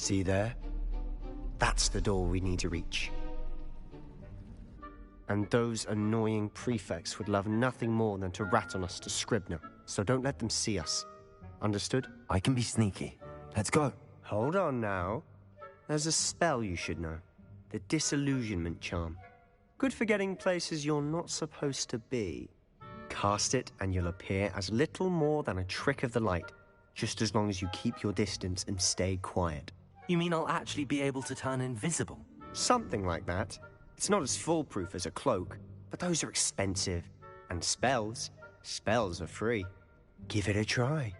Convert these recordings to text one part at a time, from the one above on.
See there? That's the door we need to reach. And those annoying prefects would love nothing more than to rat on us to Scribner, so don't let them see us. Understood? I can be sneaky. Let's go. Hold on now. There's a spell you should know. The Disillusionment Charm. Good for getting places you're not supposed to be. Cast it and you'll appear as little more than a trick of the light, just as long as you keep your distance and stay quiet. You mean I'll actually be able to turn invisible? Something like that. It's not as foolproof as a cloak, but those are expensive. And spells are free. Give it a try.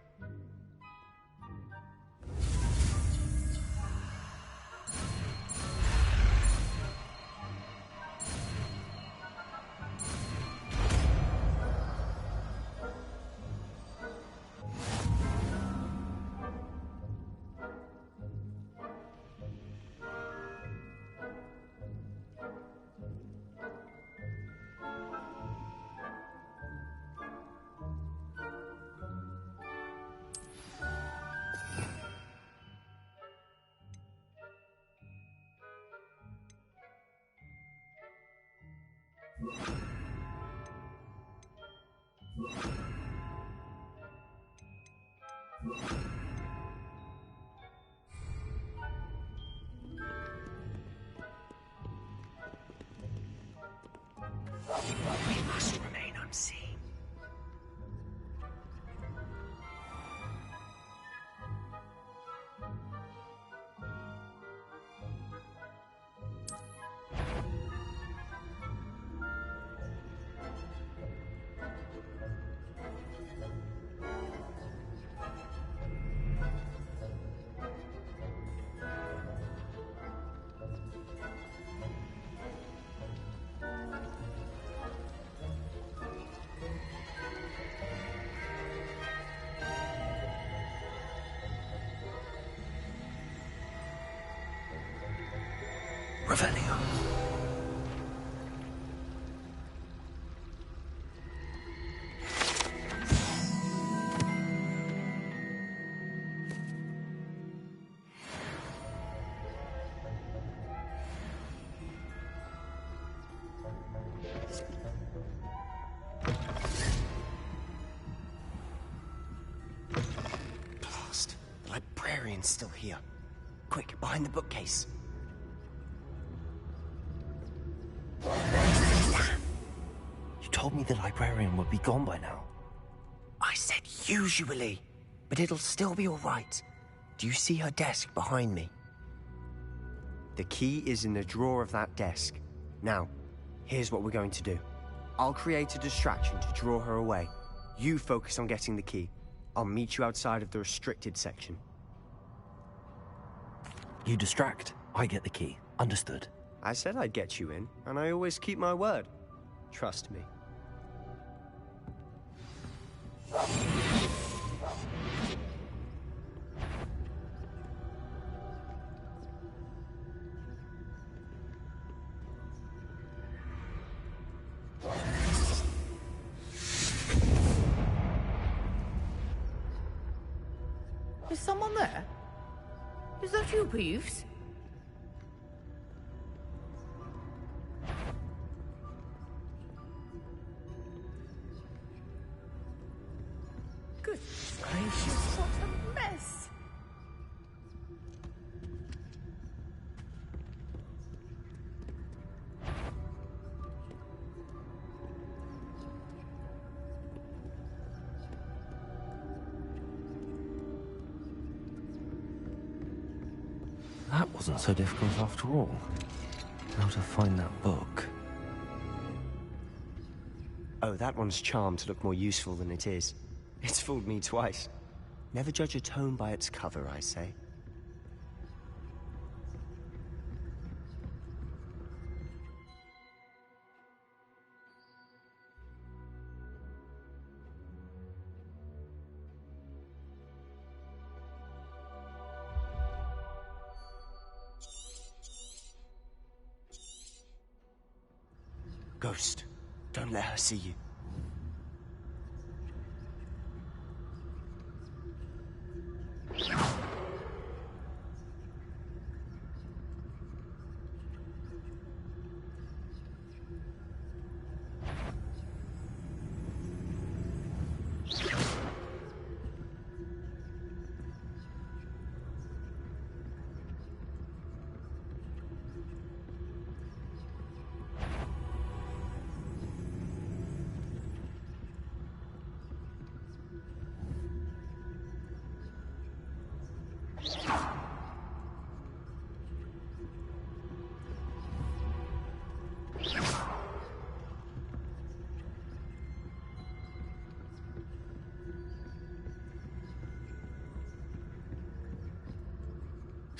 We must remain unseen. Revelio. Blast. The librarian's still here. Quick, behind the bookcase. You told me the librarian would be gone by now. I said usually, but it'll still be all right. Do you see her desk behind me? The key is in the drawer of that desk. Now, here's what we're going to do. I'll create a distraction to draw her away. You focus on getting the key. I'll meet you outside of the restricted section. You distract, I get the key. Understood. I said I'd get you in, and I always keep my word. Trust me. Is someone there? Is that you, Peeves? Goodness gracious, what a mess! That wasn't so difficult after all. How to find that book? Oh, that one's charmed to look more useful than it is. It's fooled me twice. Never judge a tome by its cover, I say. Ghost, don't let her see you.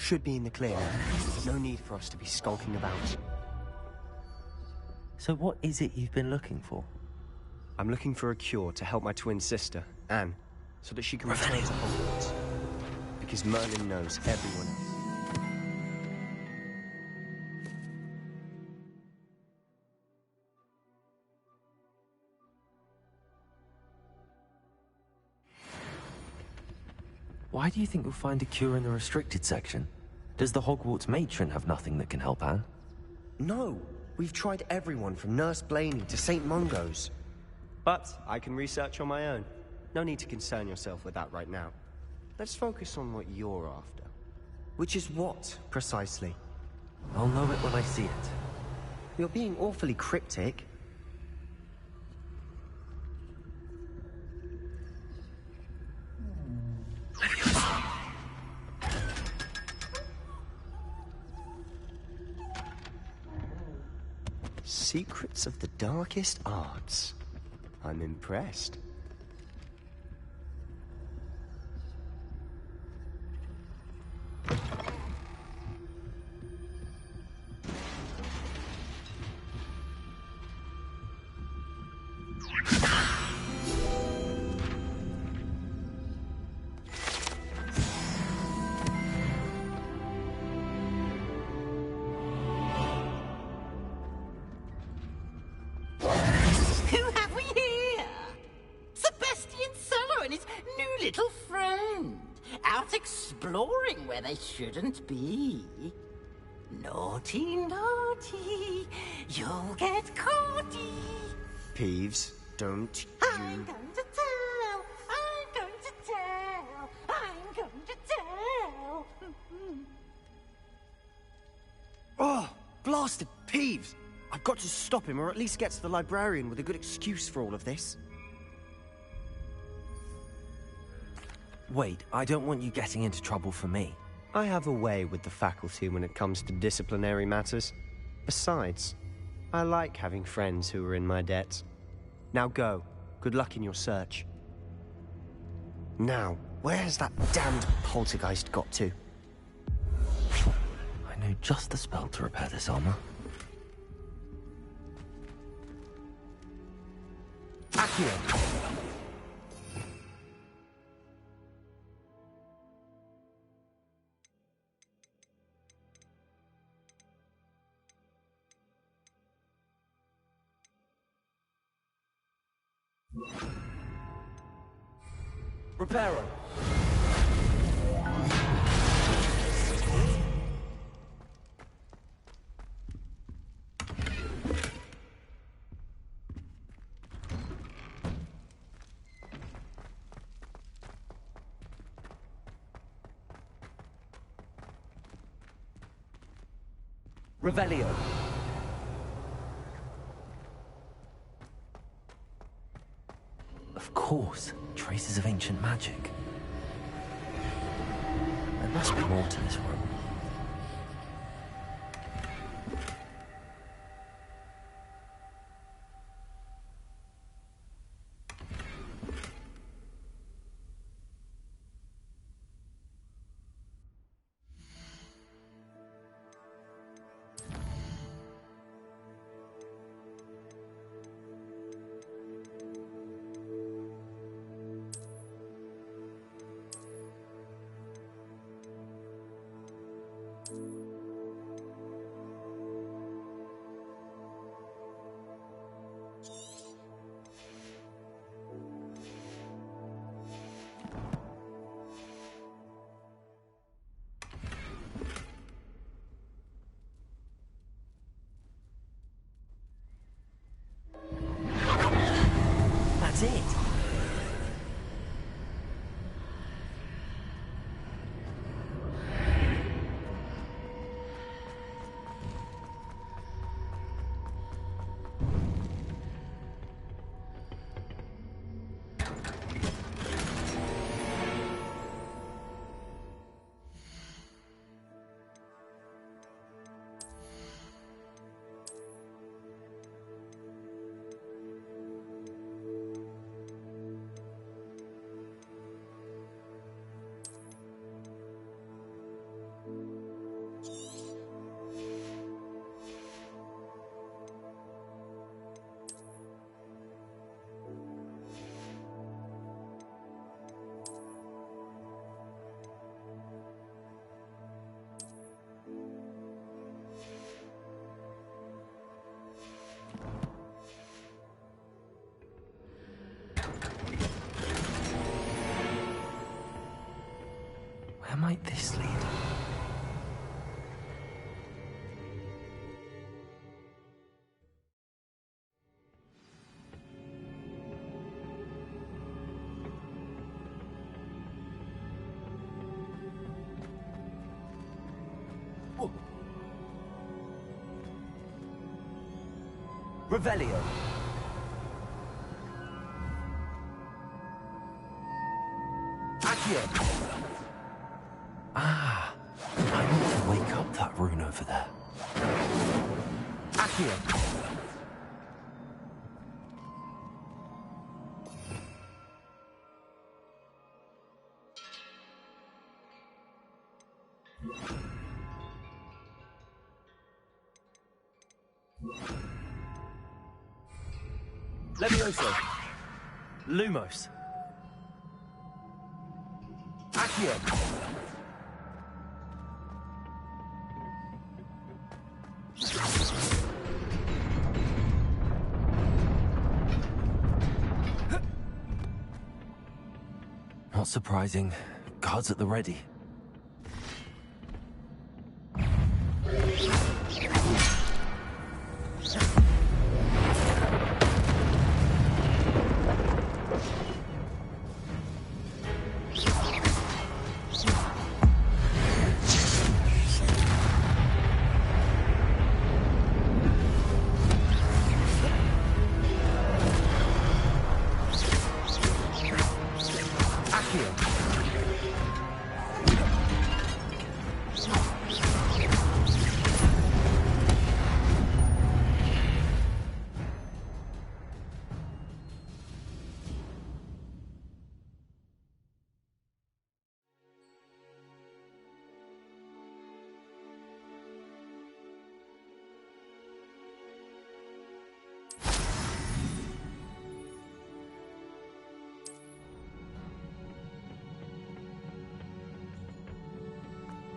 should be in the clear now. No need for us to be skulking about. So what is it you've been looking for? I'm looking for a cure to help my twin sister, Anne, so that she can return to Hogwarts. Because Merlin knows everyone else. Why do you think you'll find a cure in the restricted section? Does the Hogwarts matron have nothing that can help Anne? No, we've tried everyone from Nurse Blaney to St. Mungo's. But I can research on my own. No need to concern yourself with that right now. Let's focus on what you're after. Which is what, precisely? I'll know it when I see it. You're being awfully cryptic. Secrets of the darkest arts. I'm impressed. Little friend, out exploring where they shouldn't be. Naughty, naughty, you'll get caughty. Peeves, don't I'm going to tell, I'm going to tell, I'm going to tell. Oh, blasted Peeves! I've got to stop him, or at least get to the librarian with a good excuse for all of this. Wait, I don't want you getting into trouble for me. I have a way with the faculty when it comes to disciplinary matters. Besides, I like having friends who are in my debt. Now go. Good luck in your search. Now, where's that damned poltergeist got to? I know just the spell to repair this armor. Accio! Reparo! Revelio! Of course, traces of ancient magic. There must be more to this room. That's it. this lead? Revelio. Accio. Ah, I need to wake up that rune over there. Accio. Levioso. Lumos. Accio. Not surprising. Guards at the ready.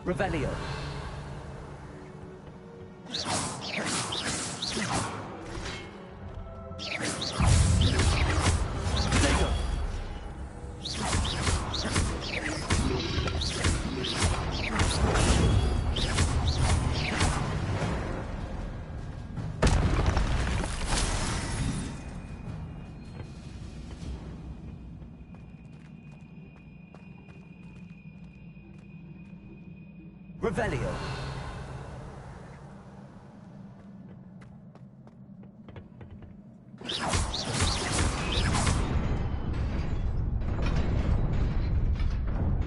Revelio. Lego. Revelio.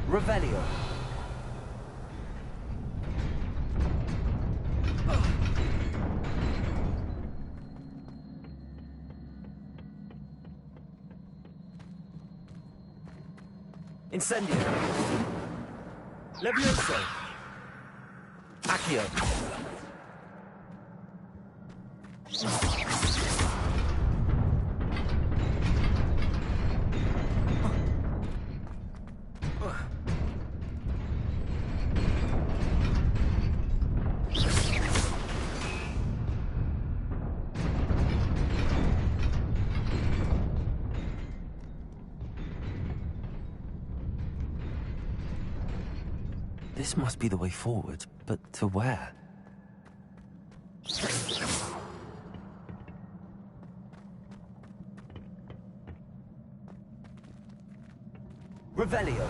Revelio. Incendio. Levioso. Accio. This must be the way forward, but to where? Revelio.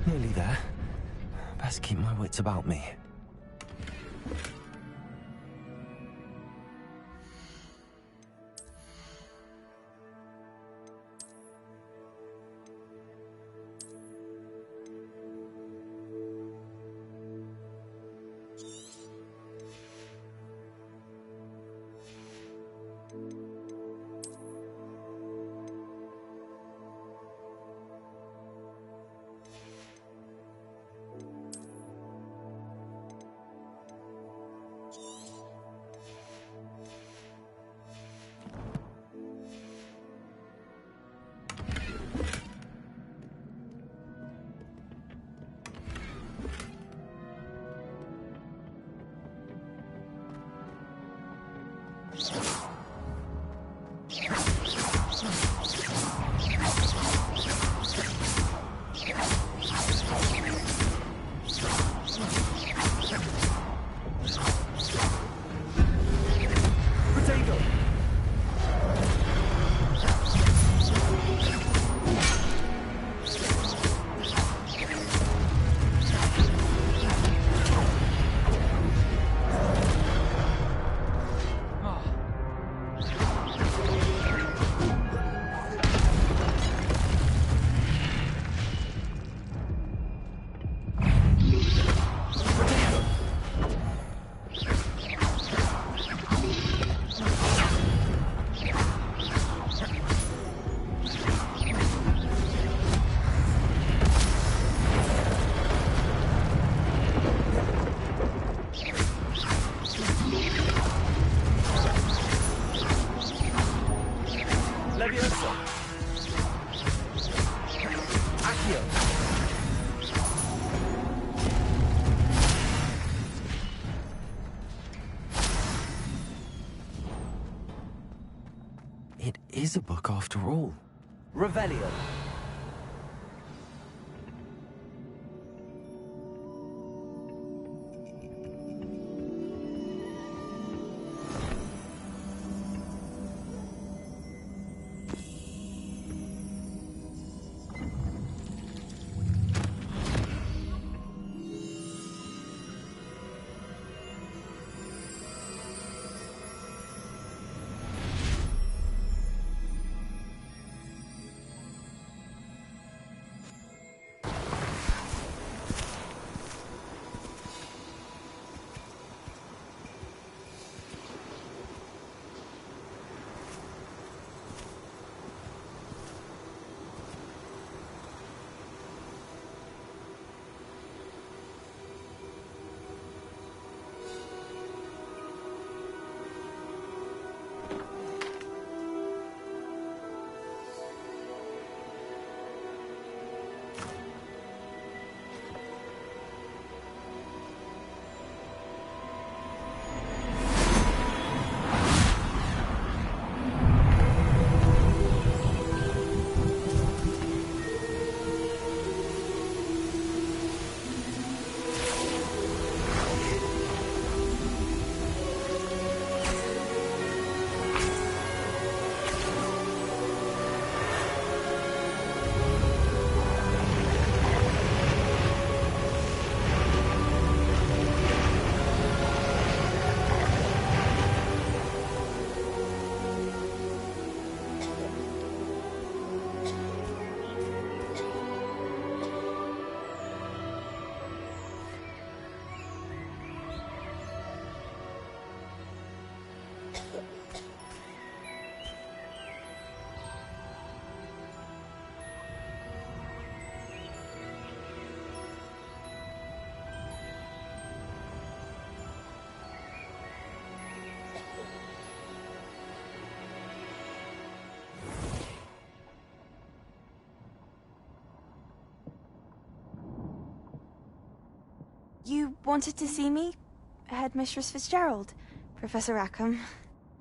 Nearly there. Best keep my wits about me. is a book after all. Revelio. You wanted to see me? Headmistress Fitzgerald, Professor Rackham.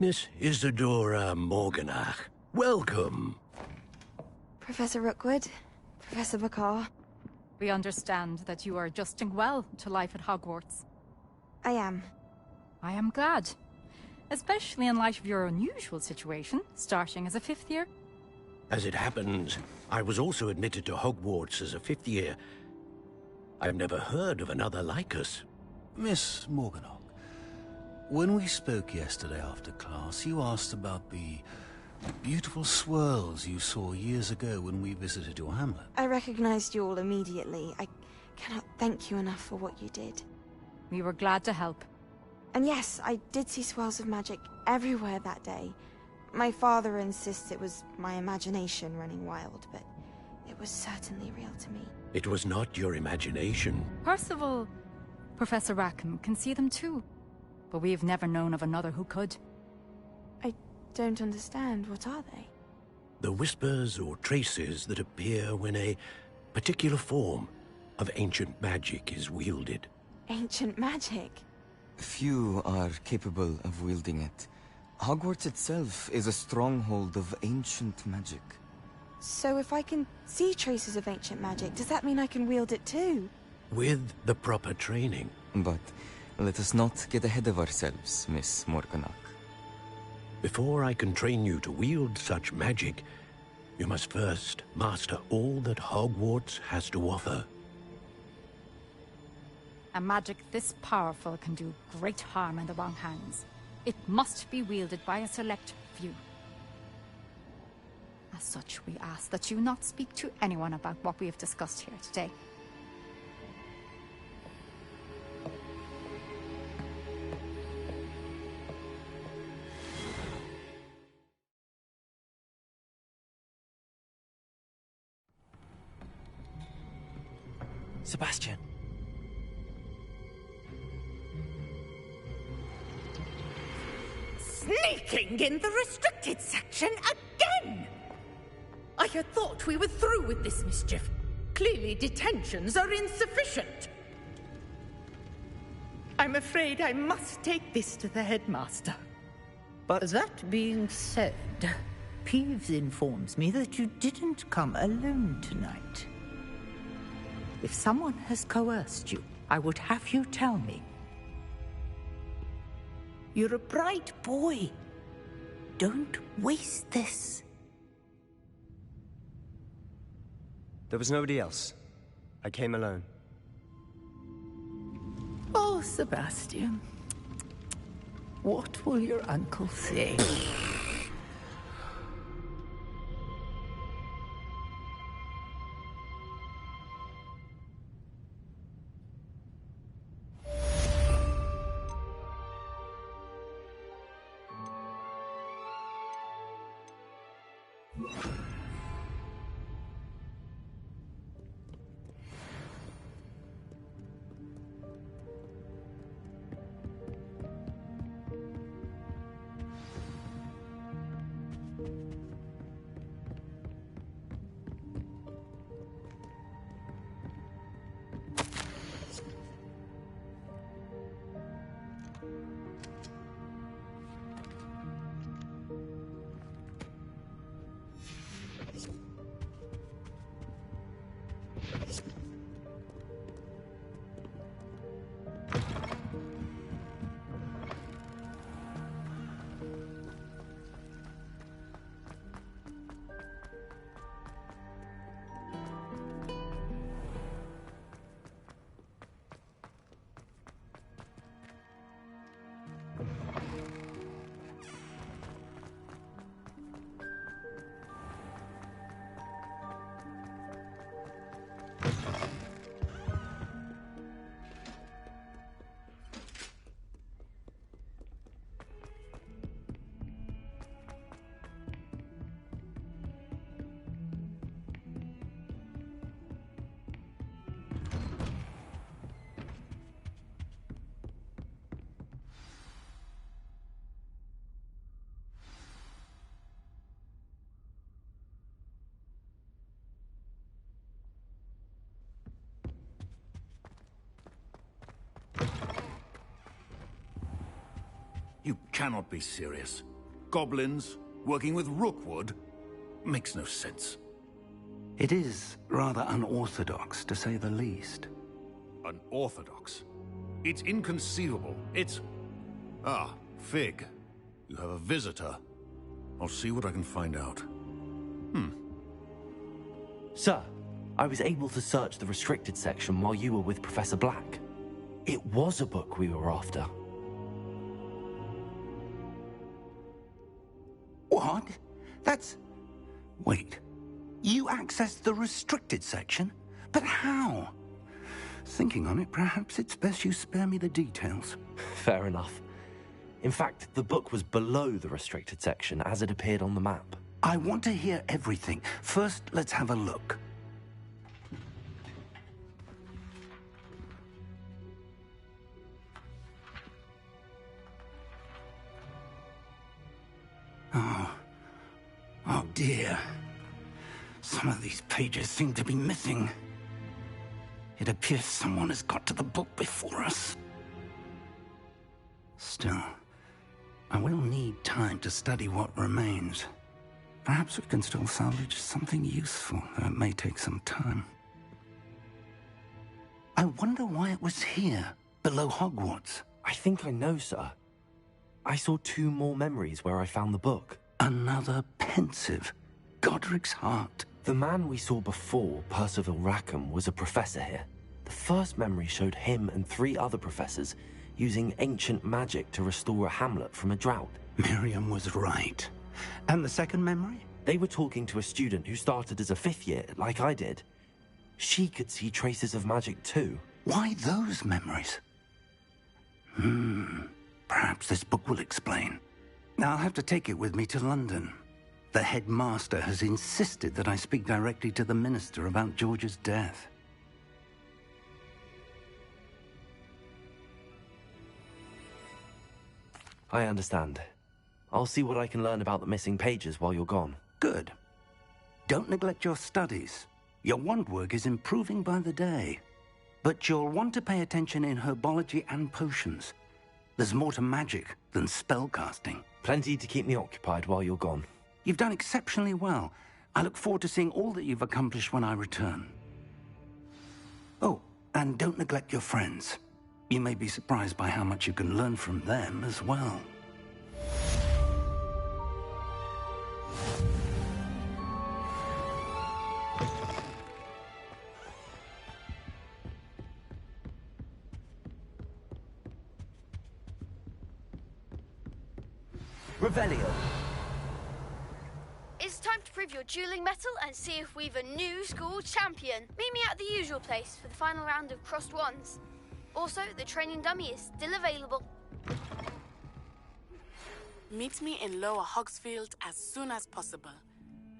Miss Isadora Morganach, welcome. Professor Rookwood, Professor Bakar. We understand that you are adjusting well to life at Hogwarts. I am. I am glad. Especially in light of your unusual situation, starting as a 5th year. As it happens, I was also admitted to Hogwarts as a 5th year. I've never heard of another like us. Miss Morganach, when we spoke yesterday after class, you asked about the beautiful swirls you saw years ago when we visited your hamlet. I recognized you all immediately. I cannot thank you enough for what you did. We were glad to help. And yes, I did see swirls of magic everywhere that day. My father insists it was my imagination running wild, but it was certainly real to me. It was not your imagination. Percival, Professor Rackham can see them too. But we have never known of another who could. I don't understand. What are they? The whispers or traces that appear when a particular form of ancient magic is wielded. Ancient magic? Few are capable of wielding it. Hogwarts itself is a stronghold of ancient magic. So if I can see traces of ancient magic, does that mean I can wield it too? With the proper training. But let us not get ahead of ourselves, Miss Morganach. Before I can train you to wield such magic, you must first master all that Hogwarts has to offer. A magic this powerful can do great harm in the wrong hands. It must be wielded by a select few. As such, we ask that you not speak to anyone about what we have discussed here today. Sebastian. Sneaking in the restricted section again! I had thought we were through with this mischief. Clearly detentions are insufficient. I'm afraid I must take this to the headmaster. But that being said, Peeves informs me that you didn't come alone tonight. If someone has coerced you, I would have you tell me. You're a bright boy. Don't waste this. There was nobody else. I came alone. Oh, Sebastian. What will your uncle say? You cannot be serious. Goblins working with Rookwood makes no sense. It is rather unorthodox, to say the least. Unorthodox? It's inconceivable. It's... Ah, Fig. You have a visitor. I'll see what I can find out. Sir, I was able to search the restricted section while you were with Professor Black. It was a book we were after. What? That's... Wait. You accessed the restricted section? But how? Thinking on it, perhaps it's best you spare me the details. Fair enough. In fact, the book was below the restricted section as it appeared on the map. I want to hear everything. First, let's have a look. Oh dear. Some of these pages seem to be missing. It appears someone has got to the book before us. Still, I will need time to study what remains. Perhaps we can still salvage something useful, though it may take some time. I wonder why it was here, below Hogwarts. I think I know, sir. I saw 2 more memories where I found the book. Another pensive. Godric's heart. The man we saw before, Percival Rackham, was a professor here. The first memory showed him and 3 other professors using ancient magic to restore a hamlet from a drought. Miriam was right. And the second memory? They were talking to a student who started as a 5th year, like I did. She could see traces of magic too. Why those memories? Perhaps this book will explain. I'll have to take it with me to London. The headmaster has insisted that I speak directly to the minister about George's death. I understand. I'll see what I can learn about the missing pages while you're gone. Good. Don't neglect your studies. Your wand work is improving by the day. But you'll want to pay attention in herbology and potions. There's more to magic than spellcasting. Plenty to keep me occupied while you're gone. You've done exceptionally well. I look forward to seeing all that you've accomplished when I return. Oh, and don't neglect your friends. You may be surprised by how much you can learn from them as well. Revelio. It's time to prove your dueling mettle and see if we've a new school champion. Meet me at the usual place for the final round of crossed wands. Also, the training dummy is still available. Meet me in Lower Hogsfield as soon as possible.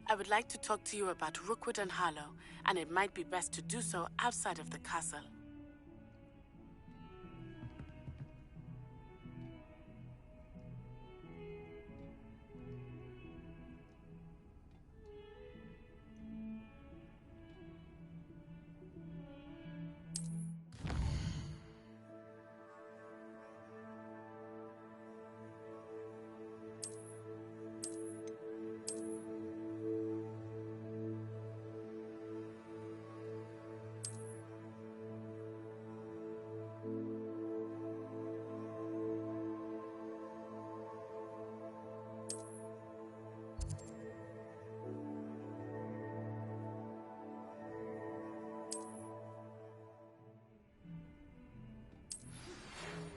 I would like to talk to you about Rookwood and Harlow, and it might be best to do so outside of the castle.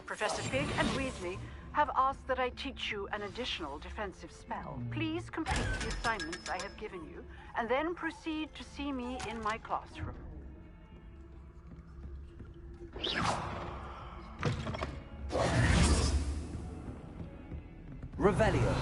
Professor Fig and Weasley have asked that I teach you an additional defensive spell. Please complete the assignments I have given you, and then proceed to see me in my classroom. Revelio.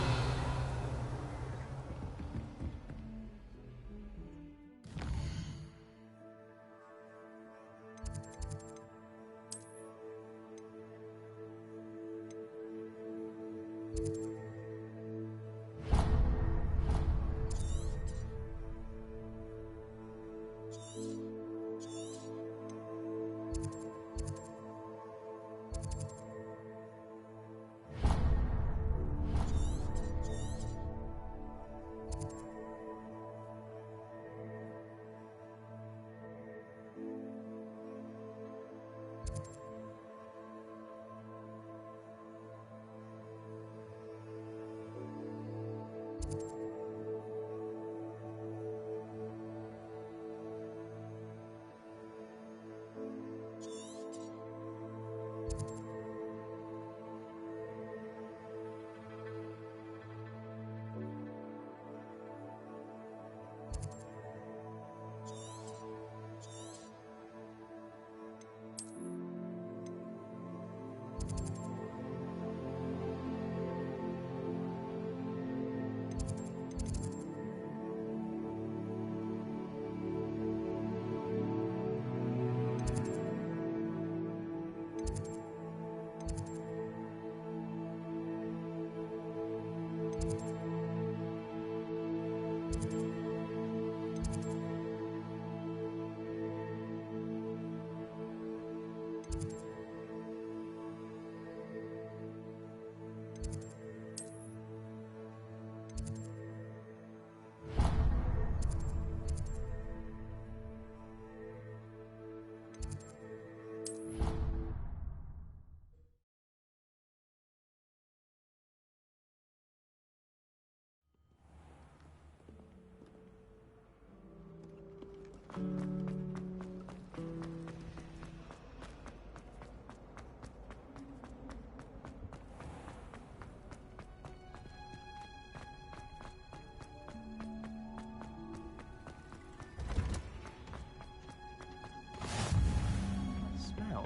Smell.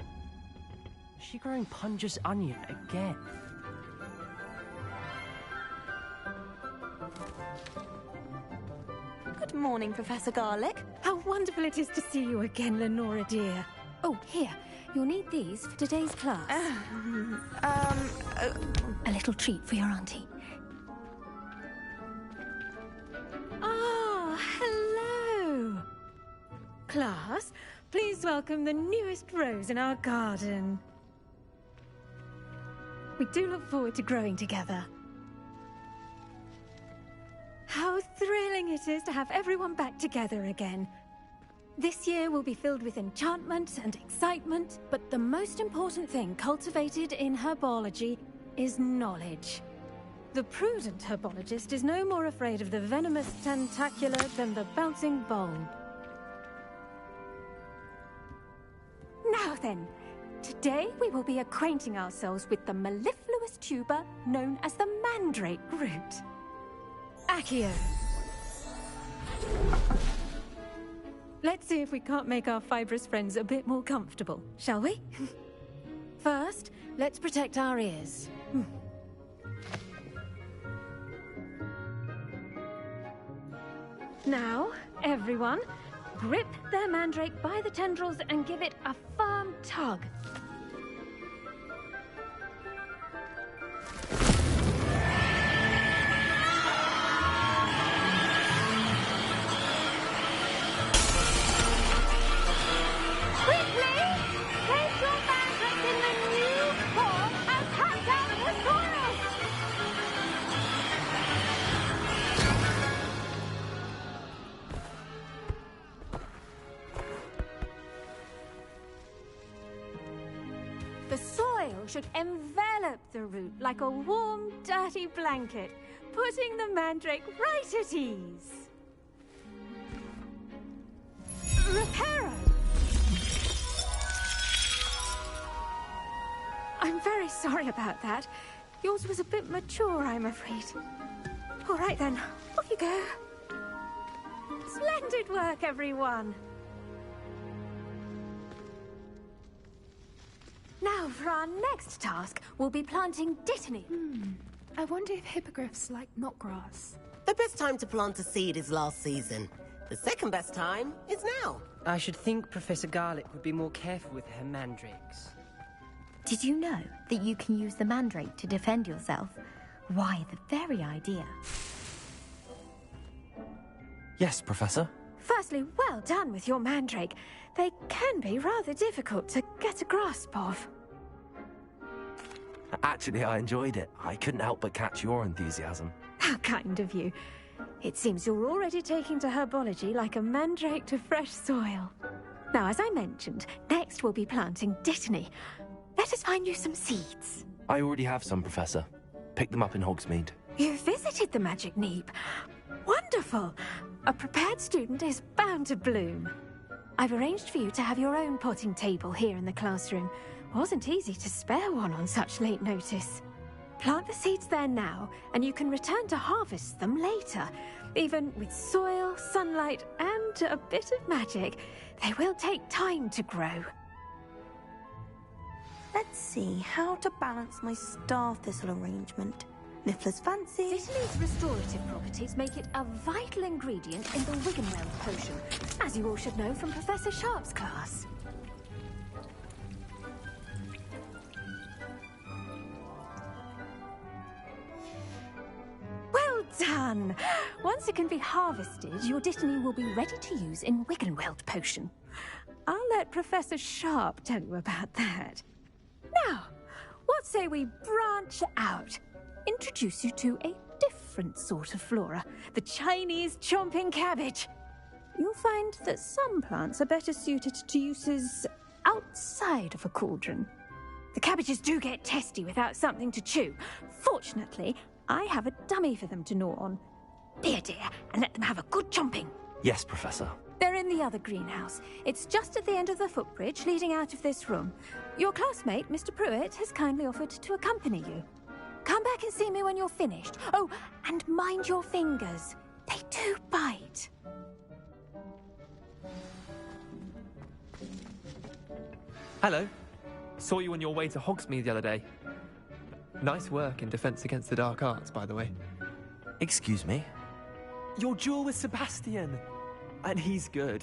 Is she growing Punja's onion again? Good morning, Professor Garlick. How wonderful it is to see you again, Lenora dear. Oh, here. You'll need these for today's class. A little treat for your auntie. Ah, hello. Class, please welcome the newest rose in our garden. We do look forward to growing together. How thrilling it is to have everyone back together again. This year will be filled with enchantment and excitement, but the most important thing cultivated in herbology is knowledge. The prudent herbologist is no more afraid of the venomous tentacula than the bouncing bowl. Now then, today we will be acquainting ourselves with the mellifluous tuber known as the mandrake root. Accio. Let's see if we can't make our fibrous friends a bit more comfortable, shall we? First, let's protect our ears. Now, everyone, grip their mandrake by the tendrils and give it a firm tug. The soil should envelop the root like a warm, dirty blanket, putting the mandrake right at ease. Reparo! I'm very sorry about that. Yours was a bit mature, I'm afraid. All right then, off you go. Splendid work, everyone. Now, for our next task, we'll be planting dittany. I wonder if hippogriffs like knotgrass. The best time to plant a seed is last season. The second best time is now. I should think Professor Garlic would be more careful with her mandrakes. Did you know that you can use the mandrake to defend yourself? Why, the very idea. Yes, Professor. Firstly, well done with your mandrake. They can be rather difficult to get a grasp of. Actually, I enjoyed it. I couldn't help but catch your enthusiasm. How kind of you. It seems you're already taking to herbology like a mandrake to fresh soil. Now, as I mentioned, next we'll be planting dittany. Let us find you some seeds. I already have some, Professor. Pick them up in Hogsmeade. You visited the Magic Neep. Wonderful! A prepared student is bound to bloom. I've arranged for you to have your own potting table here in the classroom. Wasn't easy to spare one on such late notice. Plant the seeds there now, and you can return to harvest them later. Even with soil, sunlight, and a bit of magic, they will take time to grow. Let's see how to balance my star thistle arrangement. Niffler's fancy. Dittany's restorative properties make it a vital ingredient in the Wiggenweld potion, as you all should know from Professor Sharp's class. Well done! Once it can be harvested, your dittany will be ready to use in Wiggenweld potion. I'll let Professor Sharp tell you about that. Now, what say we branch out? Introduce you to a different sort of flora, the Chinese chomping cabbage. You'll find that some plants are better suited to uses outside of a cauldron. The cabbages do get testy without something to chew. Fortunately, I have a dummy for them to gnaw on. Be a dear and let them have a good chomping. Yes, Professor. They're in the other greenhouse. It's just at the end of the footbridge leading out of this room. Your classmate, Mr. Pruitt, has kindly offered to accompany you. Come back and see me when you're finished. Oh, and mind your fingers. They do bite. Hello. Saw you on your way to Hogsmeade the other day. Nice work in Defense Against the Dark Arts, by the way. Excuse me? Your duel with Sebastian. And he's good.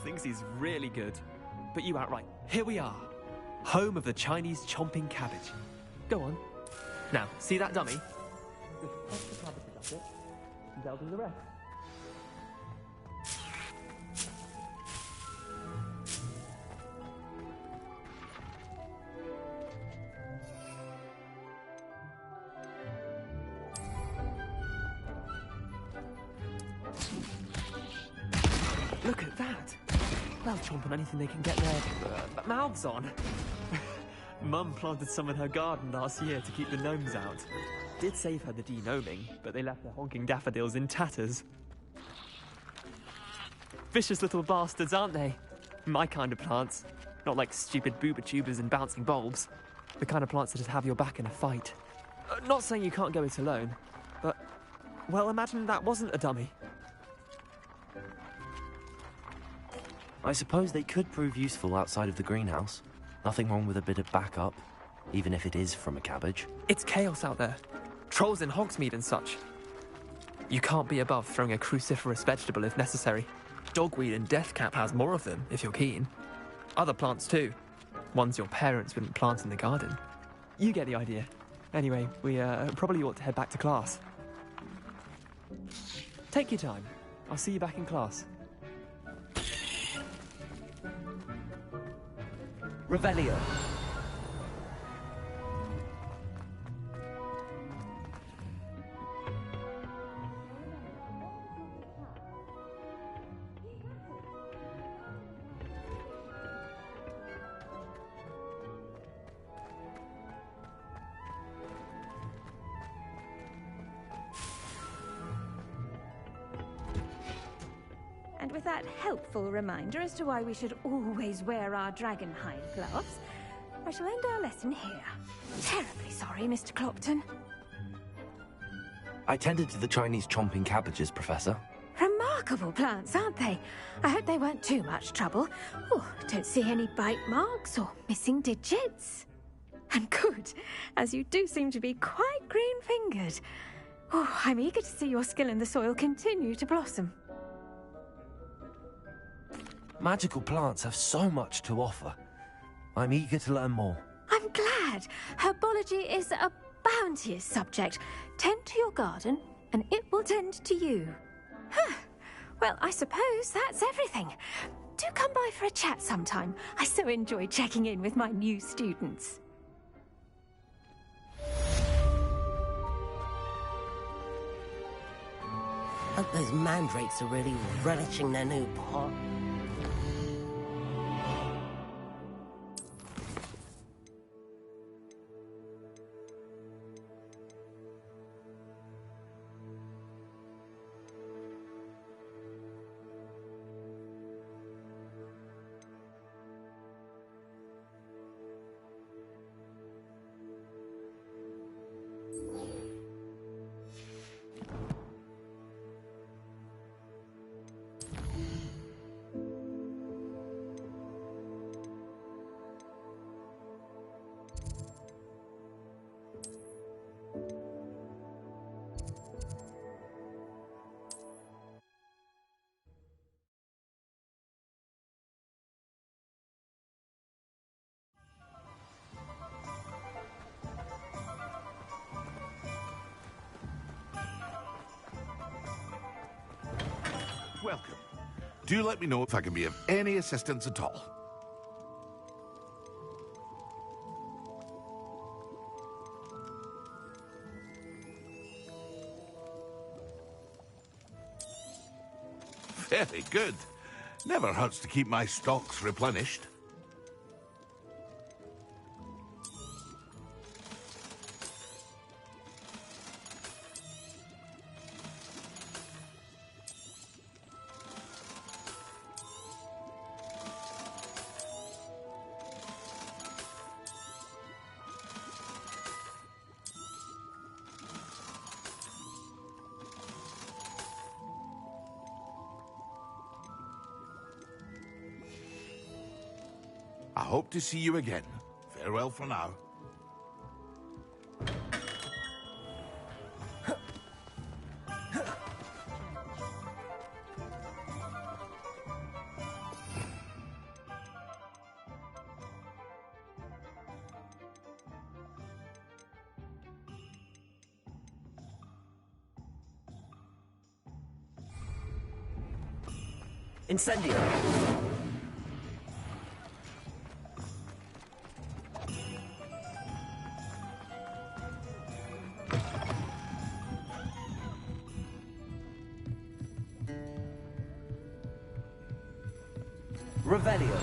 Thinks he's really good. But you outright. Here we are. Home of the Chinese chomping cabbage. Go on. Now, see that dummy? Just the cabbages, that's it. And they'll do the rest. Look at that. They'll chomp on anything they can get their mouths on. Mum planted some in her garden last year to keep the gnomes out. Did save her the de-gnoming, but they left the honking daffodils in tatters. Vicious little bastards, aren't they? My kind of plants. Not like stupid booba tubers and bouncing bulbs. The kind of plants that'd have your back in a fight. Not saying you can't go it alone, but, well, imagine that wasn't a dummy. I suppose they could prove useful outside of the greenhouse. Nothing wrong with a bit of backup, even if it is from a cabbage. It's chaos out there. Trolls in Hogsmeade and such. You can't be above throwing a cruciferous vegetable if necessary. Dogweed and deathcap has more of them, if you're keen. Other plants too. Ones your parents wouldn't plant in the garden. You get the idea. Anyway, we probably ought to head back to class. Take your time. I'll see you back in class. Revelio. And with that helpful reminder as to why we should always wear our dragonhide gloves, I shall end our lesson here. Terribly sorry, Mr. Clopton. I tended to the Chinese chomping cabbages, Professor. Remarkable plants, aren't they? I hope they weren't too much trouble. Oh, don't see any bite marks or missing digits. And good, as you do seem to be quite green-fingered. Oh, I'm eager to see your skill in the soil continue to blossom. Magical plants have so much to offer. I'm eager to learn more. I'm glad. Herbology is a bounteous subject. Tend to your garden, and it will tend to you. Huh. Well, I suppose that's everything. Do come by for a chat sometime. I so enjoy checking in with my new students. Hope those mandrakes are really relishing their new pot. Welcome. Do let me know if I can be of any assistance at all. Very good. Never hurts to keep my stocks replenished. I hope to see you again. Farewell for now. Incendio! Revelio.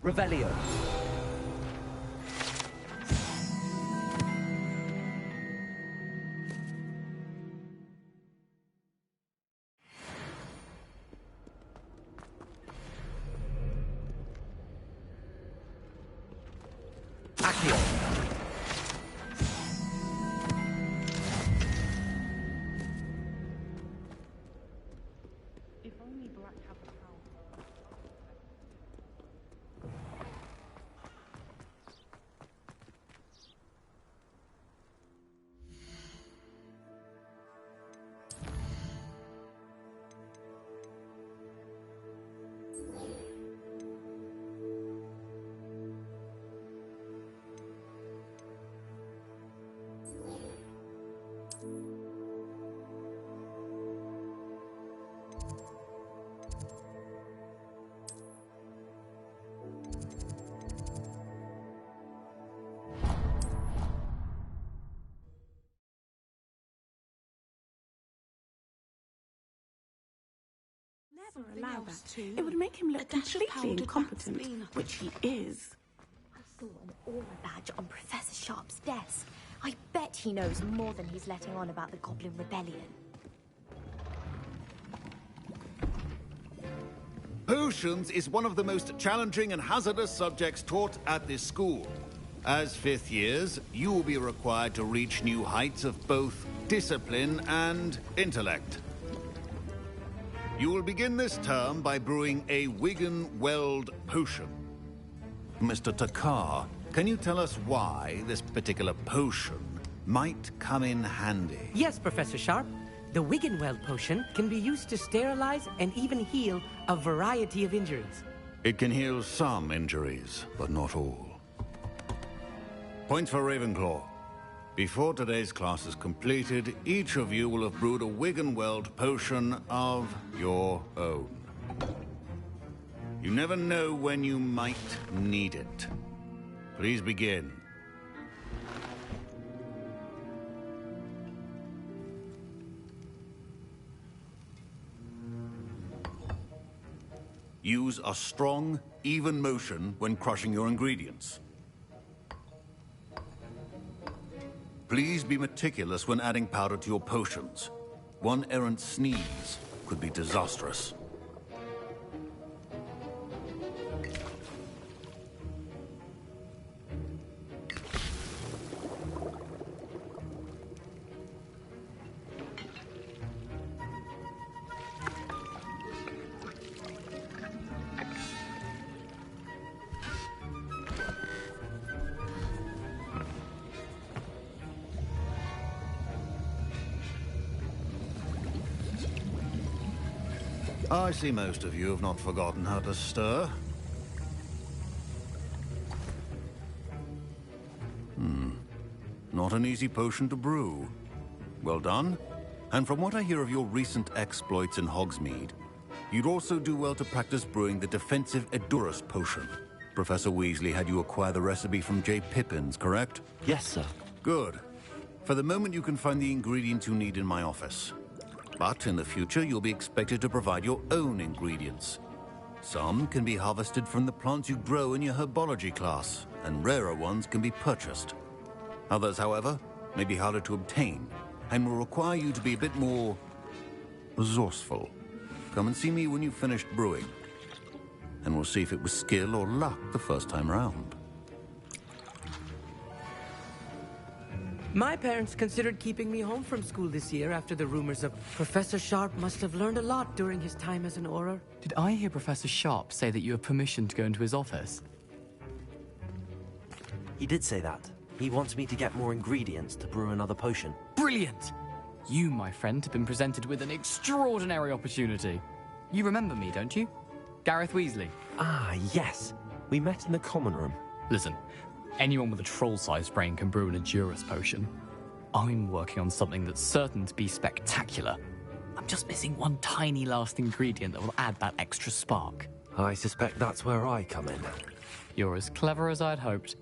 Revelio. Accio. If only Black had the power. Never allow that. It would make him look completely incompetent, which he is. I saw an aura badge on Professor Sharp's desk. I bet he knows more than he's letting on about the Goblin Rebellion. Potions is one of the most challenging and hazardous subjects taught at this school. As fifth years, you will be required to reach new heights of both discipline and intellect. You will begin this term by brewing a Wigan-Weld potion. Mr. Takar, can you tell us why this particular potion might come in handy? Yes, Professor Sharp. The Wiggenweld potion can be used to sterilize and even heal a variety of injuries. It can heal some injuries, but not all. Points for Ravenclaw. Before today's class is completed, each of you will have brewed a Wiggenweld potion of your own. You never know when you might need it. Please begin. Use a strong, even motion when crushing your ingredients. Please be meticulous when adding powder to your potions. One errant sneeze could be disastrous. I see most of you have not forgotten how to stir. Not an easy potion to brew. Well done. And from what I hear of your recent exploits in Hogsmeade, you'd also do well to practice brewing the defensive Edurus potion. Professor Weasley had you acquire the recipe from J. Pippins, correct? Yes, sir. Good. For the moment, you can find the ingredients you need in my office. But in the future, you'll be expected to provide your own ingredients. Some can be harvested from the plants you grow in your herbology class, and rarer ones can be purchased. Others, however, may be harder to obtain, and will require you to be a bit more resourceful. Come and see me when you've finished brewing, and we'll see if it was skill or luck the first time round. My parents considered keeping me home from school this year after the rumors of Professor Sharp must have learned a lot during his time as an Auror. Did I hear Professor Sharp say that you have permission to go into his office? He did say that. He wants me to get more ingredients to brew another potion. Brilliant! You, my friend, have been presented with an extraordinary opportunity. You remember me, don't you? Gareth Weasley. Ah, yes. We met in the common room. Listen, anyone with a troll-sized brain can brew an Edurus potion. I'm working on something that's certain to be spectacular. I'm just missing one tiny last ingredient that will add that extra spark. I suspect that's where I come in. You're as clever as I'd hoped.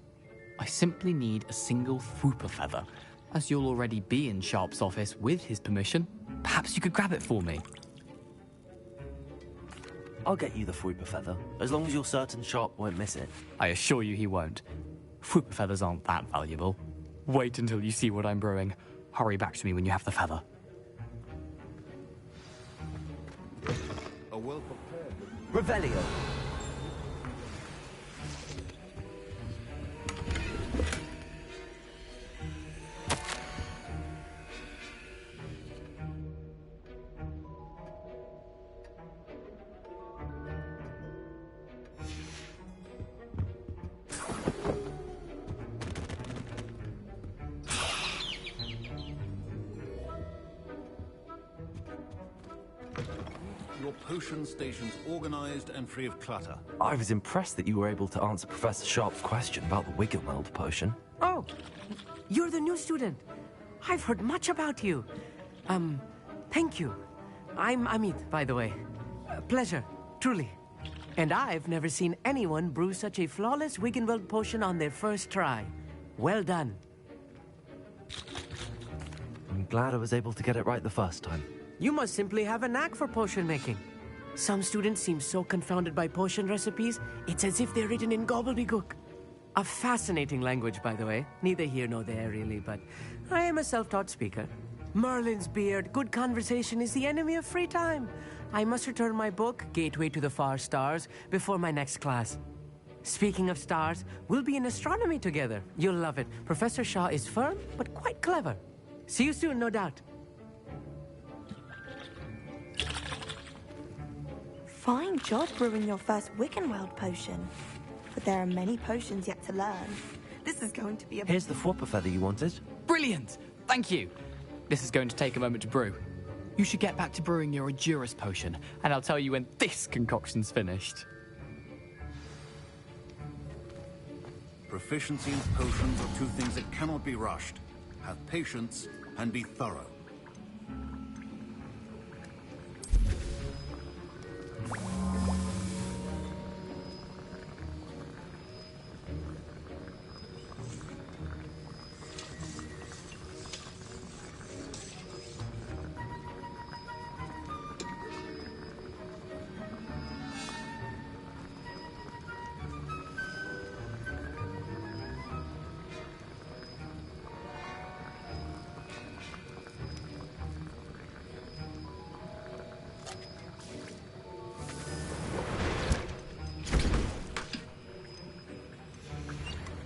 I simply need a single Fwooper feather. As you'll already be in Sharp's office with his permission, perhaps you could grab it for me. I'll get you the Fwooper feather, as long as you're certain Sharp won't miss it. I assure you he won't. Fwooper feathers aren't that valuable. Wait until you see what I'm brewing. Hurry back to me when you have the feather. A well-prepared Revelio. Your potion station's organized and free of clutter. I was impressed that you were able to answer Professor Sharp's question about the Wiggenweld potion. Oh, you're the new student. I've heard much about you. Thank you. I'm Amit, by the way. Pleasure, truly. And I've never seen anyone brew such a flawless Wiggenweld potion on their first try. Well done. I'm glad I was able to get it right the first time. You must simply have a knack for potion making. Some students seem so confounded by potion recipes, it's as if they're written in gobbledygook. A fascinating language, by the way. Neither here nor there, really, but I am a self-taught speaker. Merlin's beard, good conversation is the enemy of free time. I must return my book, Gateway to the Far Stars, before my next class. Speaking of stars, we'll be in astronomy together. You'll love it. Professor Shaw is firm, but quite clever. See you soon, no doubt. Fine job brewing your first Wiggenweld potion. But there are many potions yet to learn. This is going to be a... Here's the Fwooper feather you wanted. Brilliant! Thank you. This is going to take a moment to brew. You should get back to brewing your Edurus potion, and I'll tell you when this concoction's finished. Proficiency in potions are two things that cannot be rushed. Have patience and be thorough.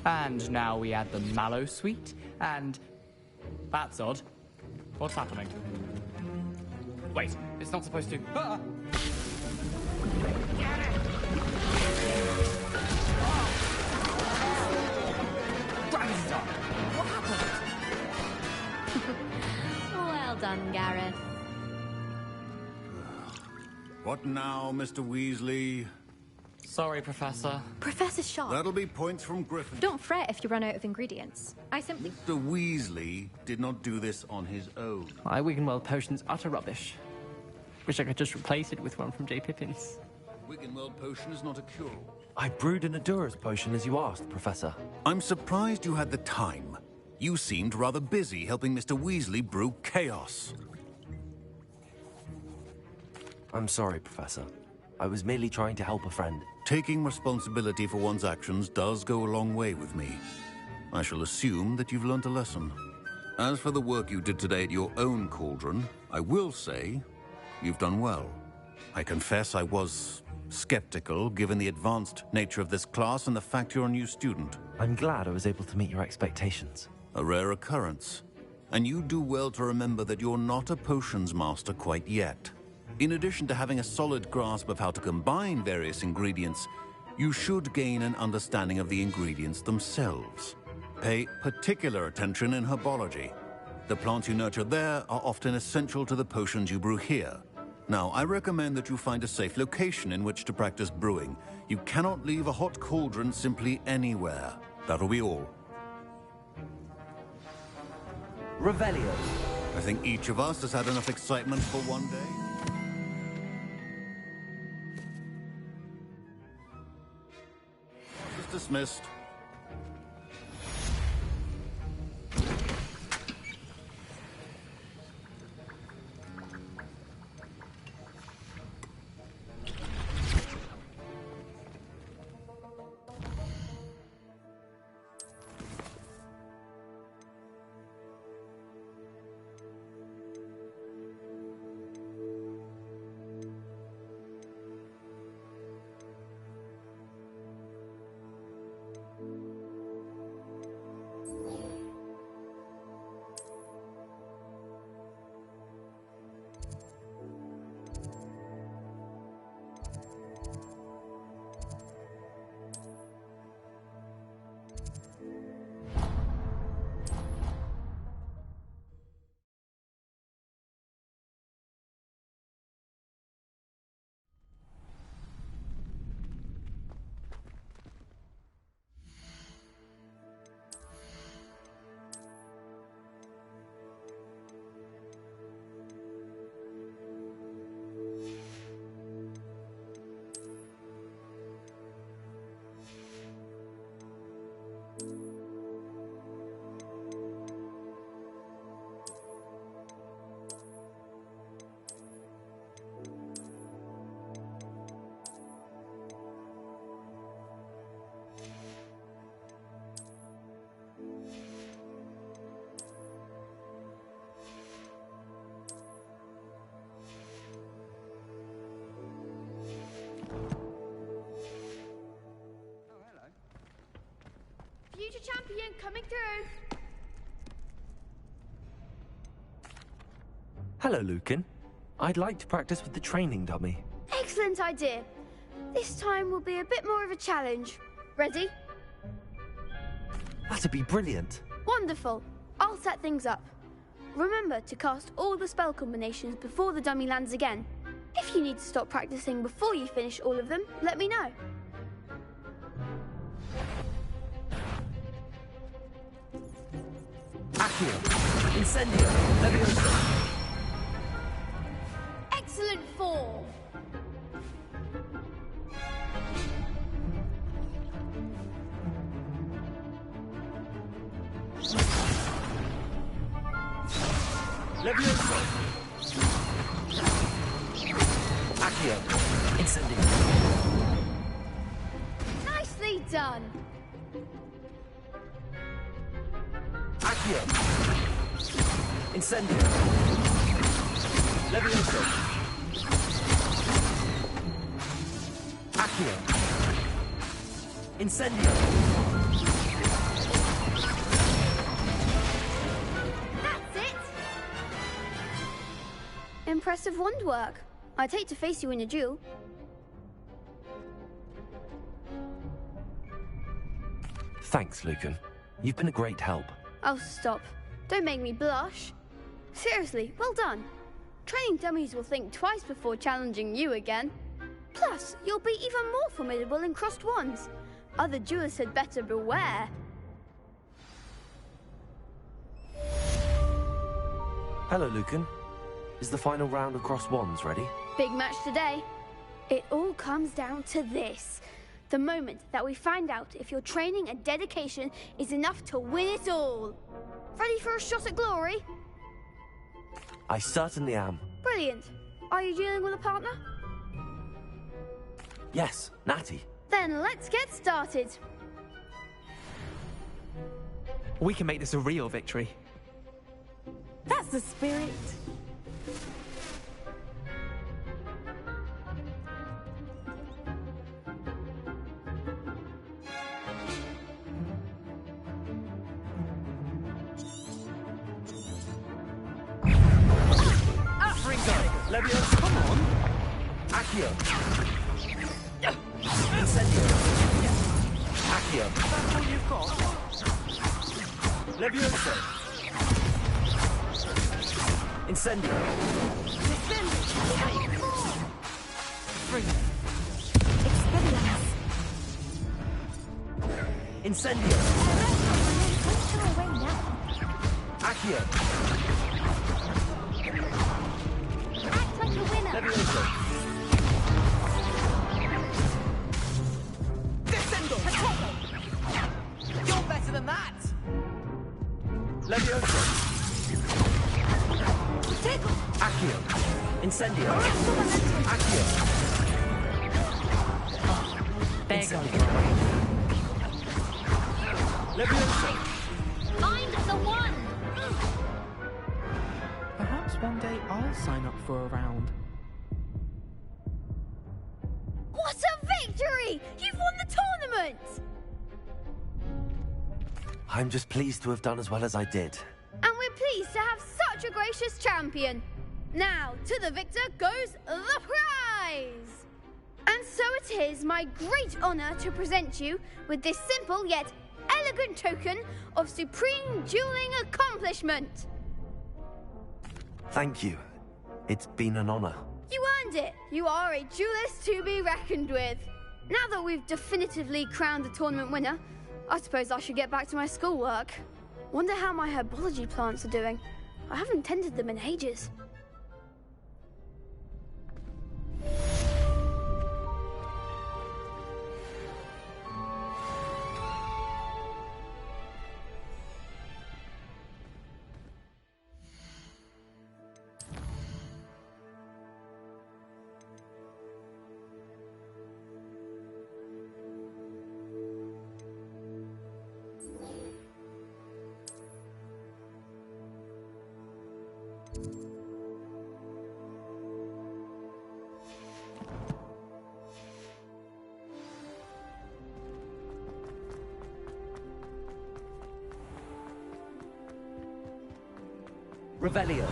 And now we add the mallow sweet, and... That's odd. What's happening? Wait, it's not supposed to... Ah! Gravity done! What happened? Well done, Gareth. What now, Mr. Weasley? Sorry, Professor. Professor Sharp. That'll be points from Griffin. Don't fret if you run out of ingredients. I simply... Mr. Weasley did not do this on his own. My Wiggenweld potion's utter rubbish. Wish I could just replace it with one from J. Pippin's. Wiggenweld potion is not a cure. I brewed an Edurus potion as you asked, Professor. I'm surprised you had the time. You seemed rather busy helping Mr. Weasley brew chaos. I'm sorry, Professor. I was merely trying to help a friend. Taking responsibility for one's actions does go a long way with me. I shall assume that you've learnt a lesson. As for the work you did today at your own cauldron, I will say you've done well. I confess I was skeptical, given the advanced nature of this class and the fact you're a new student. I'm glad I was able to meet your expectations. A rare occurrence. And you do well to remember that you're not a potions master quite yet. In addition to having a solid grasp of how to combine various ingredients, you should gain an understanding of the ingredients themselves. Pay particular attention in herbology. The plants you nurture there are often essential to the potions you brew here. Now, I recommend that you find a safe location in which to practice brewing. You cannot leave a hot cauldron simply anywhere. That'll be all. Revelio. I think each of us has had enough excitement for one day. Class is dismissed. Future champion coming through. Hello, Lucan. I'd like to practice with the training dummy. Excellent idea. This time will be a bit more of a challenge. Ready? That'd be brilliant. Wonderful. I'll set things up. Remember to cast all the spell combinations before the dummy lands again. If you need to stop practicing before you finish all of them, let me know. Accio. Incendio. Levioso. Excellent form. Levioso. Accio. Incendio. Nicely done. Accio. Incendio. Levioso. Accio. Incendio. That's it. Impressive wand work. I'd hate to face you in a duel. Thanks, Lucan. You've been a great help. Oh, stop. Don't make me blush. Seriously, well done. Training dummies will think twice before challenging you again. Plus, you'll be even more formidable in crossed wands. Other duelists had better beware. Hello, Lucan. Is the final round of crossed wands ready? Big match today. It all comes down to this. The moment that we find out if your training and dedication is enough to win it all. Ready for a shot at glory? I certainly am. Brilliant. Are you dealing with a partner? Yes, Natty. Then let's get started. We can make this a real victory. That's the spirit. Leviosa, come on! Accio! Incendio! Accio! That's all you've got? Leviosa! Incendio! Bring Incendio! Accio! Act like a winner. Leviosa! Descendo! You're better than that! Leviosa! Accio! Incendio! Accio! There you go. Leviosa! Find the one. Perhaps one day I'll sign up for a round. What a victory! You've won the tournament! I'm just pleased to have done as well as I did. And we're pleased to have such a gracious champion. Now, to the victor goes the prize! And so it is my great honor to present you with this simple yet elegant token of supreme dueling accomplishment. Thank you. It's been an honor. You earned it. You are a duelist to be reckoned with. Now that we've definitively crowned the tournament winner, I suppose I should get back to my schoolwork. Wonder how my herbology plants are doing. I haven't tended them in ages. Revelio.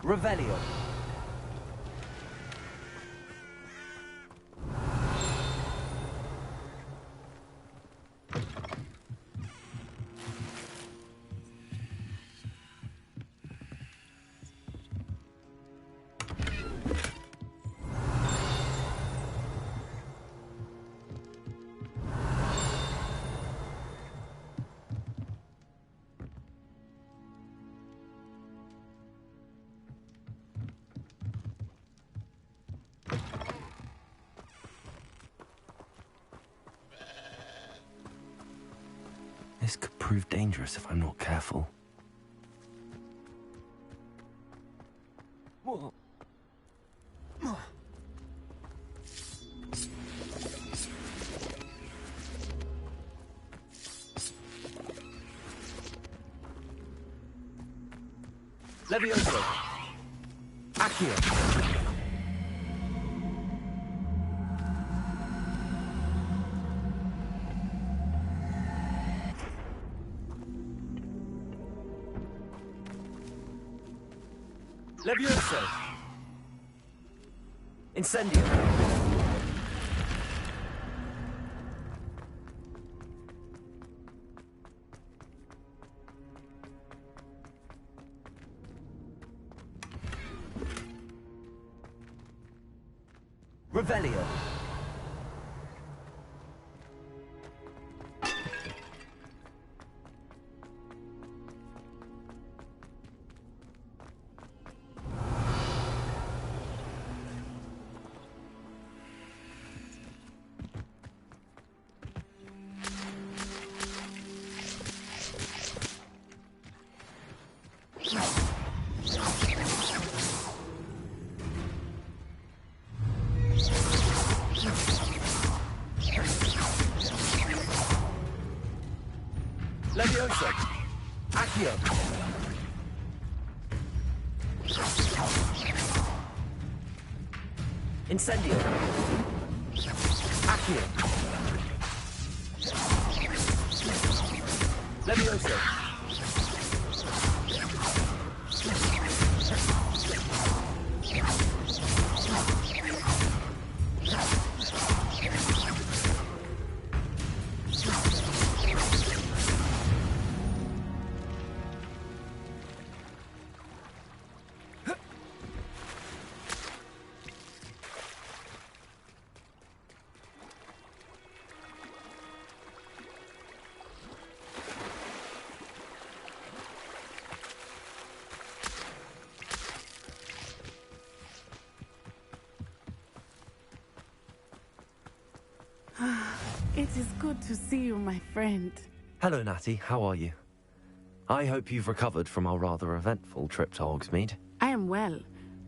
Revelio. This could prove dangerous if I'm not careful. Leviosa! Accio! Leviosa! Incendio! Revelio! Levioso! Accio! Incendio! Accio! Levioso! It is good to see you, my friend. Hello, Natty. How are you? I hope you've recovered from our rather eventful trip to Hogsmeade. I am well,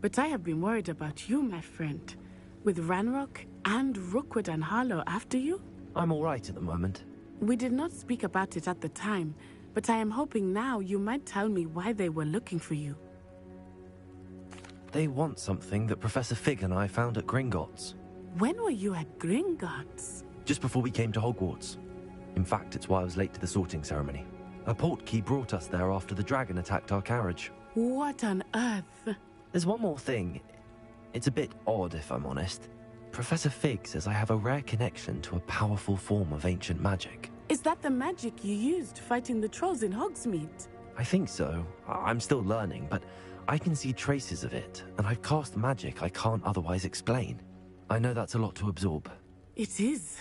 but I have been worried about you, my friend. With Ranrock and Rookwood and Harlow after you? I'm all right at the moment. We did not speak about it at the time, but I am hoping now you might tell me why they were looking for you. They want something that Professor Fig and I found at Gringotts. When were you at Gringotts? Just before we came to Hogwarts. In fact, it's why I was late to the sorting ceremony. A portkey brought us there after the dragon attacked our carriage. What on earth? There's one more thing. It's a bit odd, if I'm honest. Professor Fig says I have a rare connection to a powerful form of ancient magic. Is that the magic you used fighting the trolls in Hogsmeade? I think so. I'm still learning, but I can see traces of it, and I've cast magic I can't otherwise explain. I know that's a lot to absorb. It is.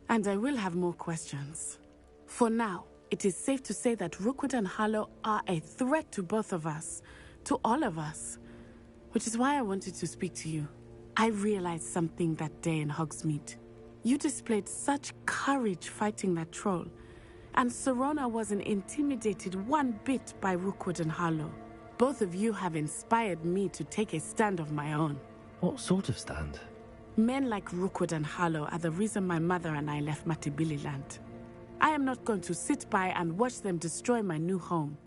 And I will have more questions. For now, it is safe to say that Rookwood and Harlow are a threat to both of us, to all of us. Which is why I wanted to speak to you. I realized something that day in Hogsmeade. You displayed such courage fighting that troll, and Serona wasn't intimidated one bit by Rookwood and Harlow. Both of you have inspired me to take a stand of my own. What sort of stand? Men like Rookwood and Harlow are the reason my mother and I left Matabeleland. I am not going to sit by and watch them destroy my new home.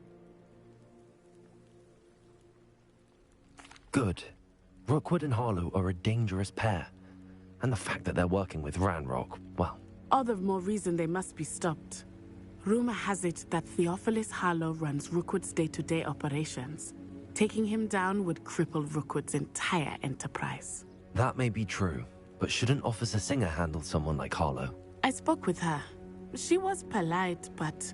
Good. Rookwood and Harlow are a dangerous pair. And the fact that they're working with Ranrock, well... All the more reason they must be stopped. Rumor has it that Theophilus Harlow runs Rookwood's day-to-day operations. Taking him down would cripple Rookwood's entire enterprise. That may be true, but shouldn't Officer Singer handle someone like Harlow? I spoke with her. She was polite, but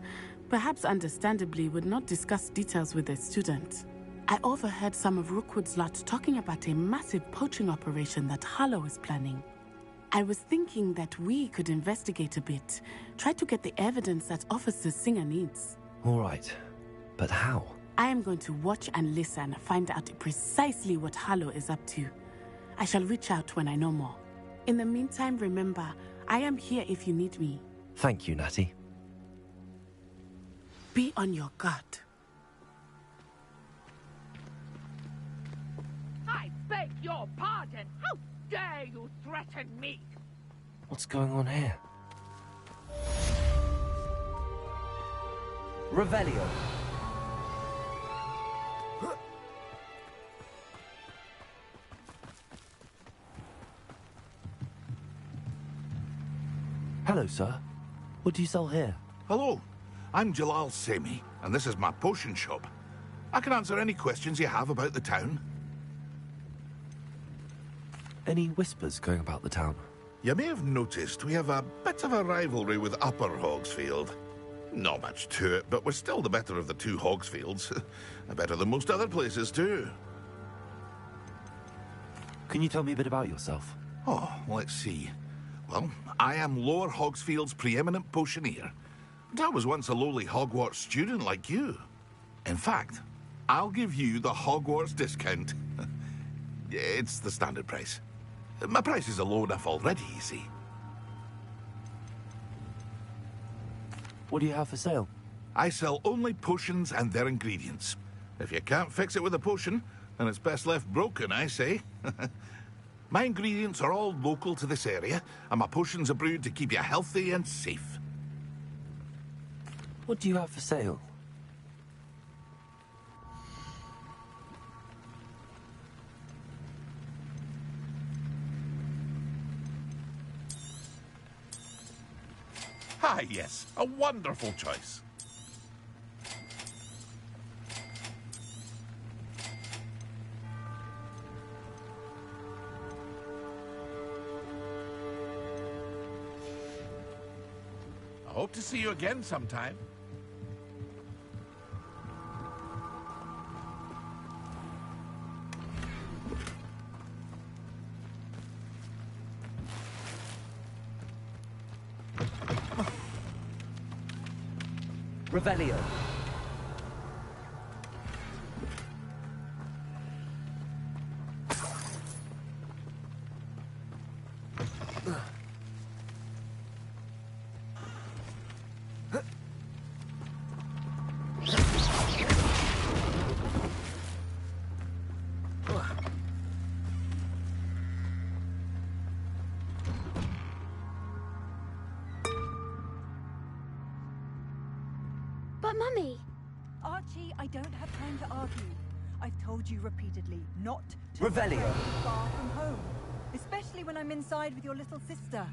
perhaps understandably would not discuss details with a student. I overheard some of Rookwood's lot talking about a massive poaching operation that Harlow is planning. I was thinking that we could investigate a bit, try to get the evidence that Officer Singer needs. All right, but how? I am going to watch and listen, find out precisely what Harlow is up to. I shall reach out when I know more. In the meantime, remember, I am here if you need me. Thank you, Natty. Be on your guard. I beg your pardon. How dare you threaten me? What's going on here? Revelio. Hello, sir. What do you sell here? Hello, I'm Jalal Semi, and this is my potion shop. I can answer any questions you have about the town. Any whispers going about the town? You may have noticed we have a bit of a rivalry with Upper Hogsfield. Not much to it, but we're still the better of the two Hogsfields. Better than most other places, too. Can you tell me a bit about yourself? Oh, let's see. Well, I am Lower Hogsfield's preeminent potioneer. But I was once a lowly Hogwarts student like you. In fact, I'll give you the Hogwarts discount. It's the standard price. My prices are low enough already, you see. What do you have for sale? I sell only potions and their ingredients. If you can't fix it with a potion, then it's best left broken, I say. My ingredients are all local to this area, and my potions are brewed to keep you healthy and safe. What do you have for sale? Ah, yes, a wonderful choice. I hope to see you again sometime. Revelio. But, Mummy... Archie, I don't have time to argue. I've told you repeatedly not to Revelio. go far from home. Especially when I'm inside with your little sister.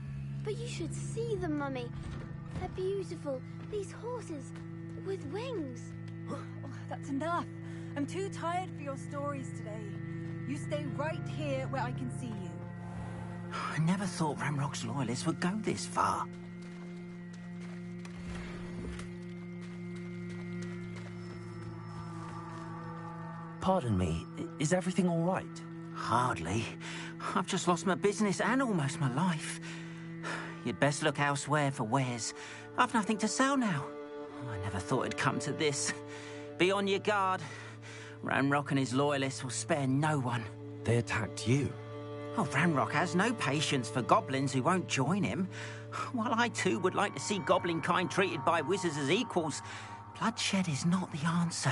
But you should see them, Mummy. They're beautiful. These horses with wings. Oh, that's enough. I'm too tired for your stories today. You stay right here where I can see you. I never thought Ranrock's loyalists would go this far. Pardon me, is everything all right? Hardly. I've just lost my business and almost my life. You'd best look elsewhere for wares. I've nothing to sell now. I never thought it'd come to this. Be on your guard. Ranrock and his loyalists will spare no one. They attacked you? Oh, Ranrock has no patience for goblins who won't join him. While I too would like to see goblin kind treated by wizards as equals, bloodshed is not the answer.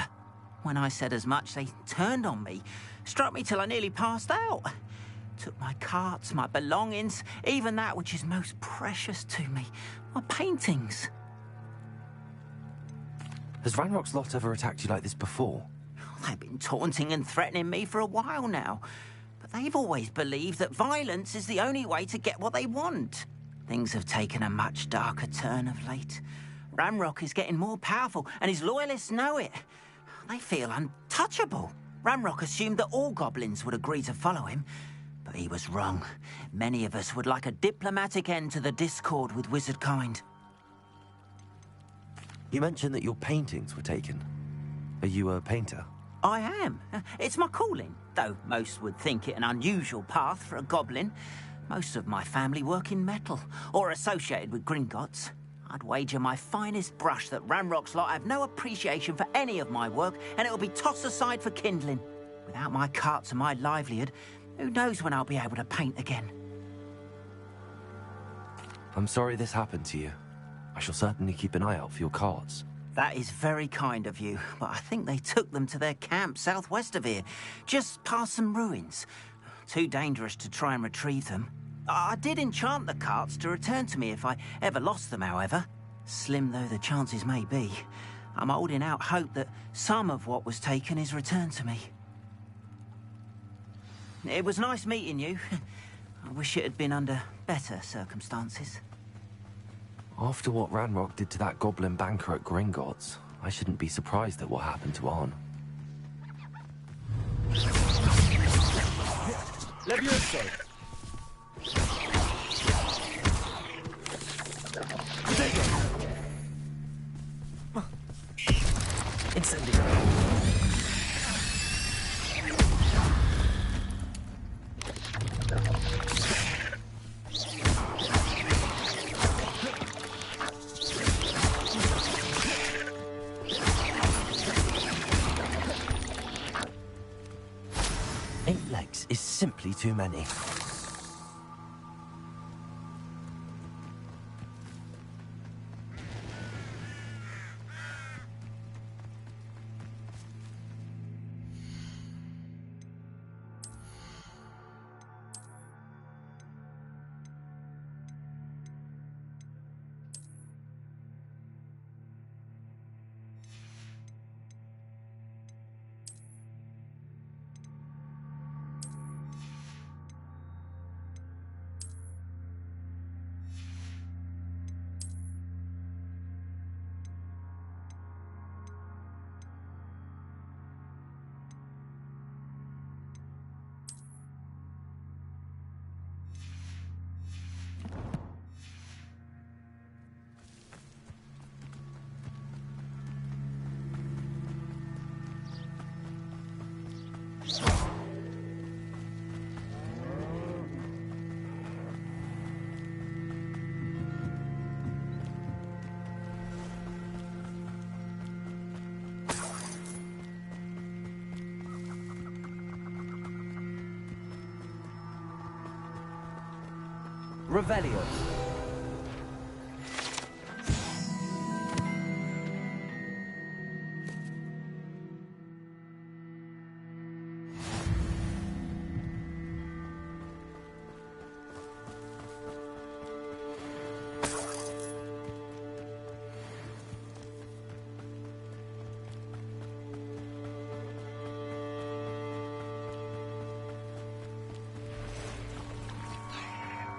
When I said as much, they turned on me, struck me till I nearly passed out. Took my carts, my belongings, even that which is most precious to me, my paintings. Has Ranrock's lot ever attacked you like this before? They've been taunting and threatening me for a while now, but they've always believed that violence is the only way to get what they want. Things have taken a much darker turn of late. Ranrock is getting more powerful, and his loyalists know it. They feel untouchable. Ranrock assumed that all goblins would agree to follow him, but he was wrong. Many of us would like a diplomatic end to the discord with wizard kind. You mentioned that your paintings were taken. Are you a painter? I am. It's my calling, though most would think it an unusual path for a goblin. Most of my family work in metal, or associated with Gringotts. I'd wager my finest brush that Ranrock's lot have no appreciation for any of my work, and it'll be tossed aside for kindling. Without my carts and my livelihood, who knows when I'll be able to paint again. I'm sorry this happened to you. I shall certainly keep an eye out for your carts. That is very kind of you, but I think they took them to their camp southwest of here, just past some ruins. Too dangerous to try and retrieve them. I did enchant the carts to return to me if I ever lost them, however. Slim though the chances may be, I'm holding out hope that some of what was taken is returned to me. It was nice meeting you. I wish it had been under better circumstances. After what Ranrock did to that goblin banker at Gringotts, I shouldn't be surprised at what happened to Arn. Levioso. too many. Revelio.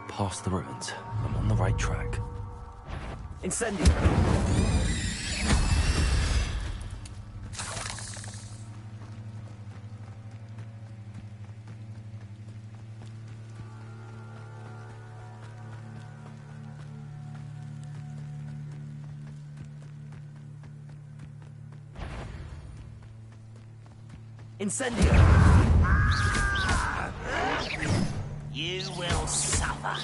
Past the ruins. I'm on the right track. Incendio! Incendio! You will suffer.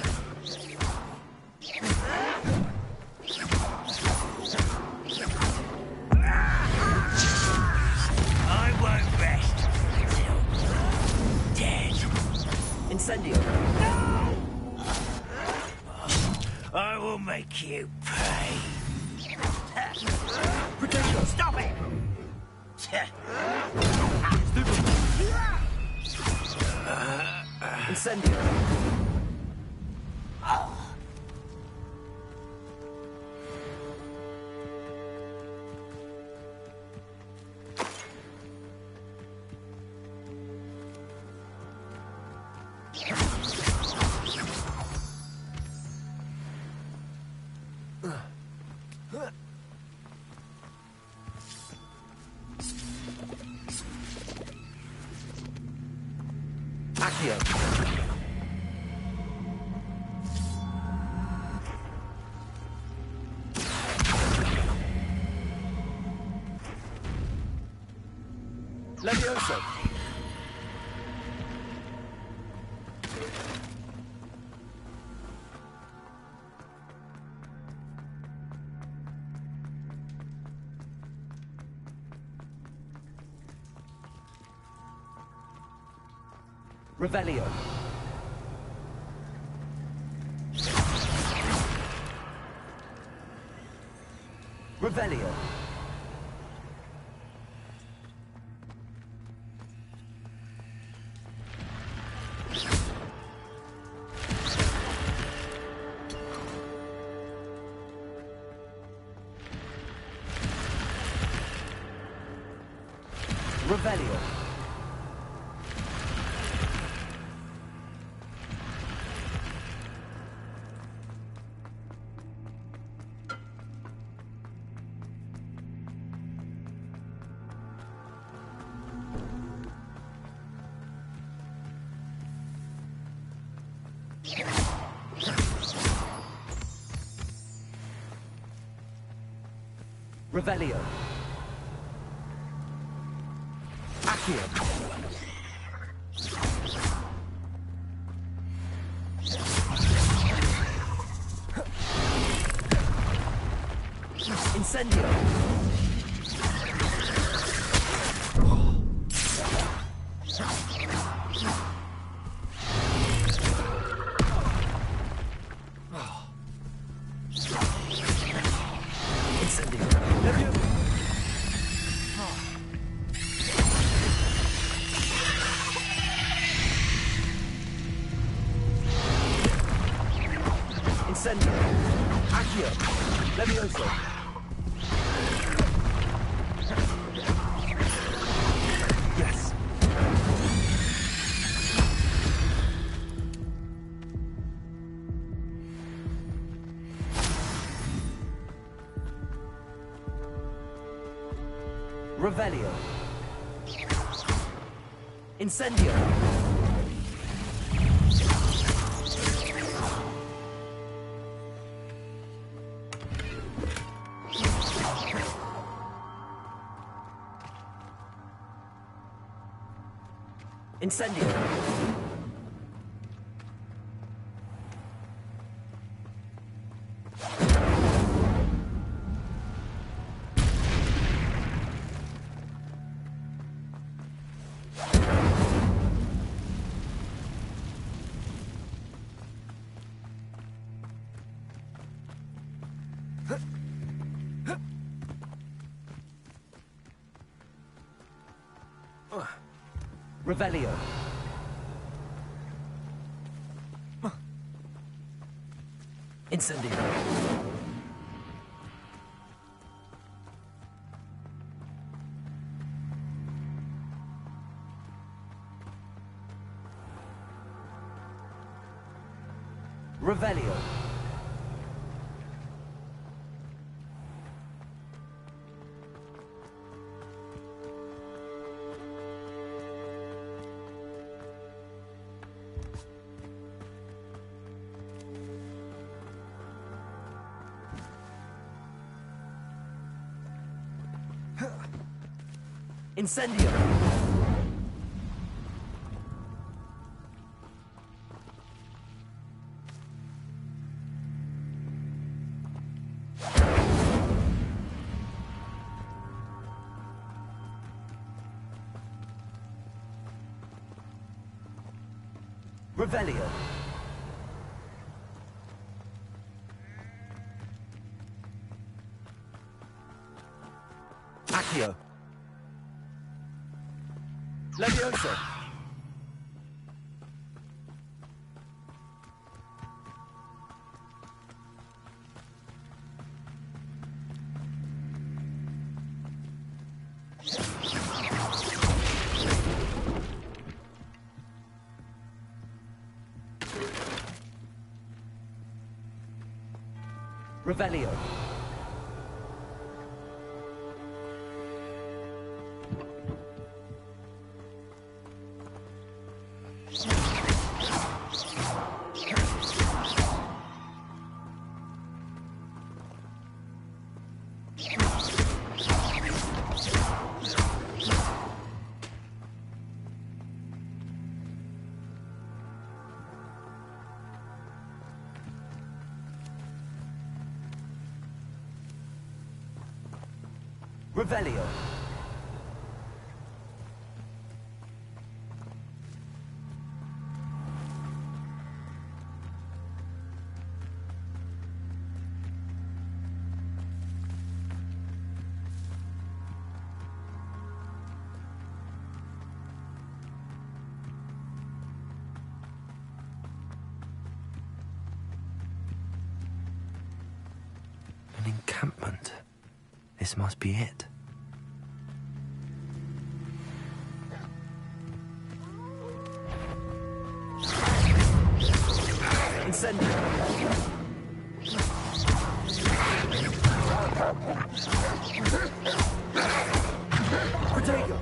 I won't rest until dead. Incendio! No! I will make you pay. Protection! Stop it! Incendio! Accio! Levioso! Revelio. Revelio. Revelio. Revelio. Accio. Incendio. Incendio. Accio. Levioso. Yes. Revelio. Incendio. Incendio. Revelio. Incendio. Revelio. Incendio. Revelio. Accio. Levioso. Revelio. Revelio. An encampment. This must be it. Incendio. Protego.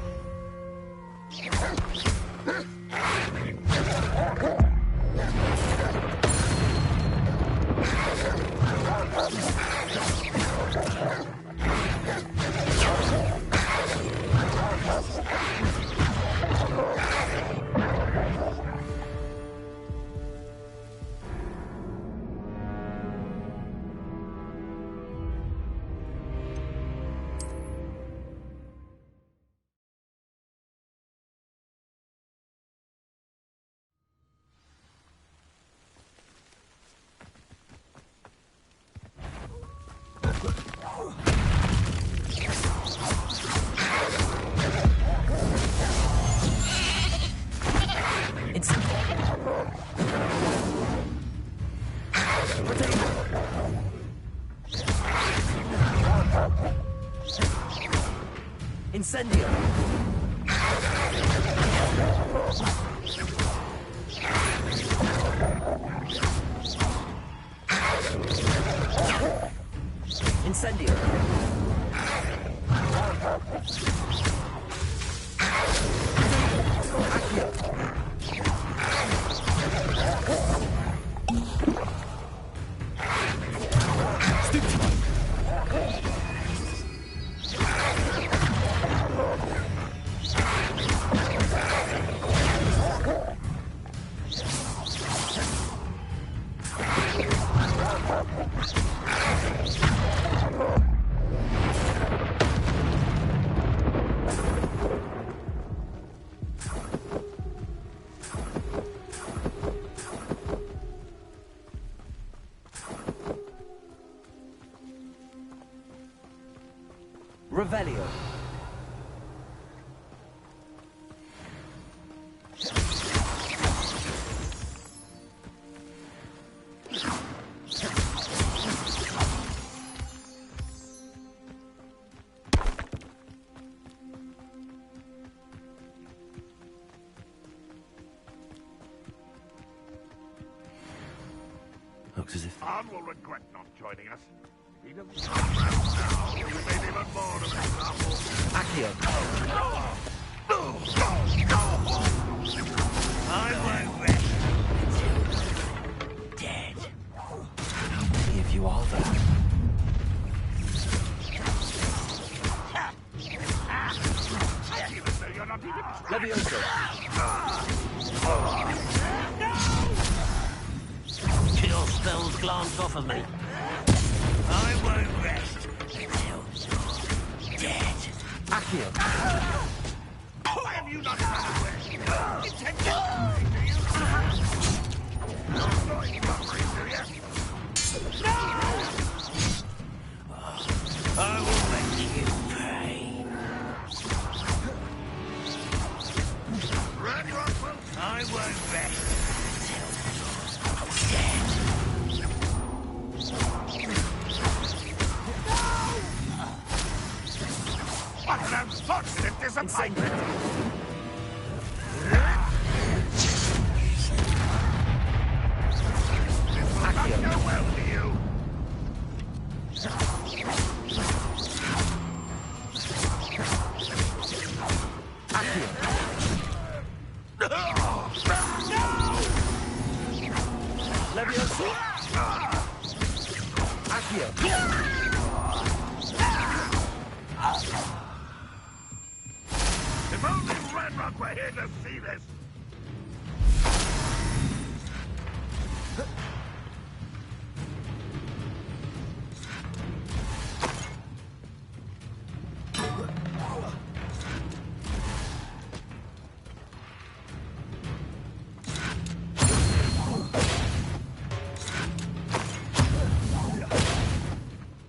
Incendio! Incendio! Revelio. Looks as if... Arn will regret not joining us. He doesn't come around now. We made even more of an example. Accio. I won't rest until dead. How many of you are there? Levioso. Chill spells glance off of me. I won't rest until you're dead. Accio. Why have you not run away? Intentionally, do you? Not going suffering, do you? No! I will make you pay. Red Rockwell, I won't rest until you're dead. What an unfortunate disappointment! This will not go well for you. Levioso. Accio. If only Redrock were here to see this!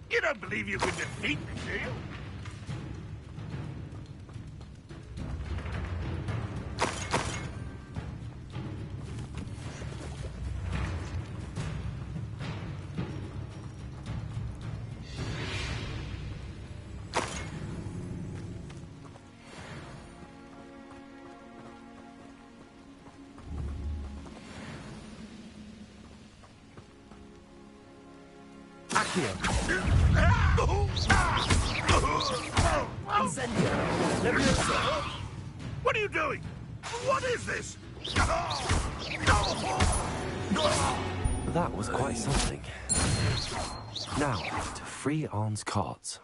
You don't believe you can defeat me, do you? Accio. Incendio. Levioso. What are you doing? What is this? That was quite something. Now, to free Arn's cards.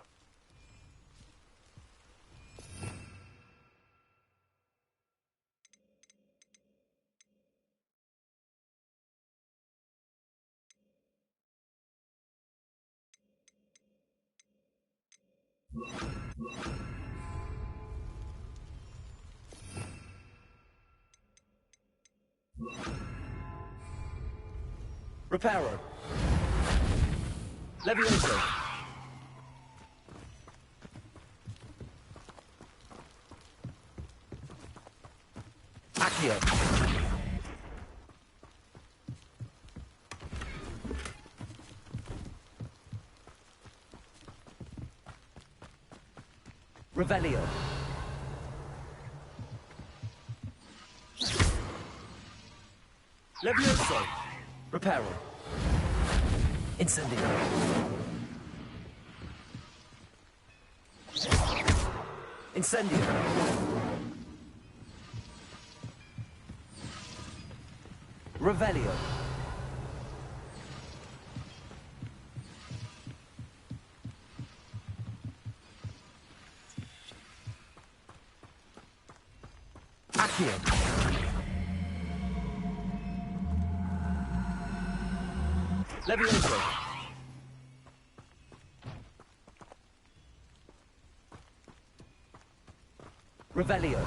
Reparo. Levioso. Accio. Revelio. Levioso. Reparo. Incendio. Incendio. Revelio. Accio. Levioso. Revelio.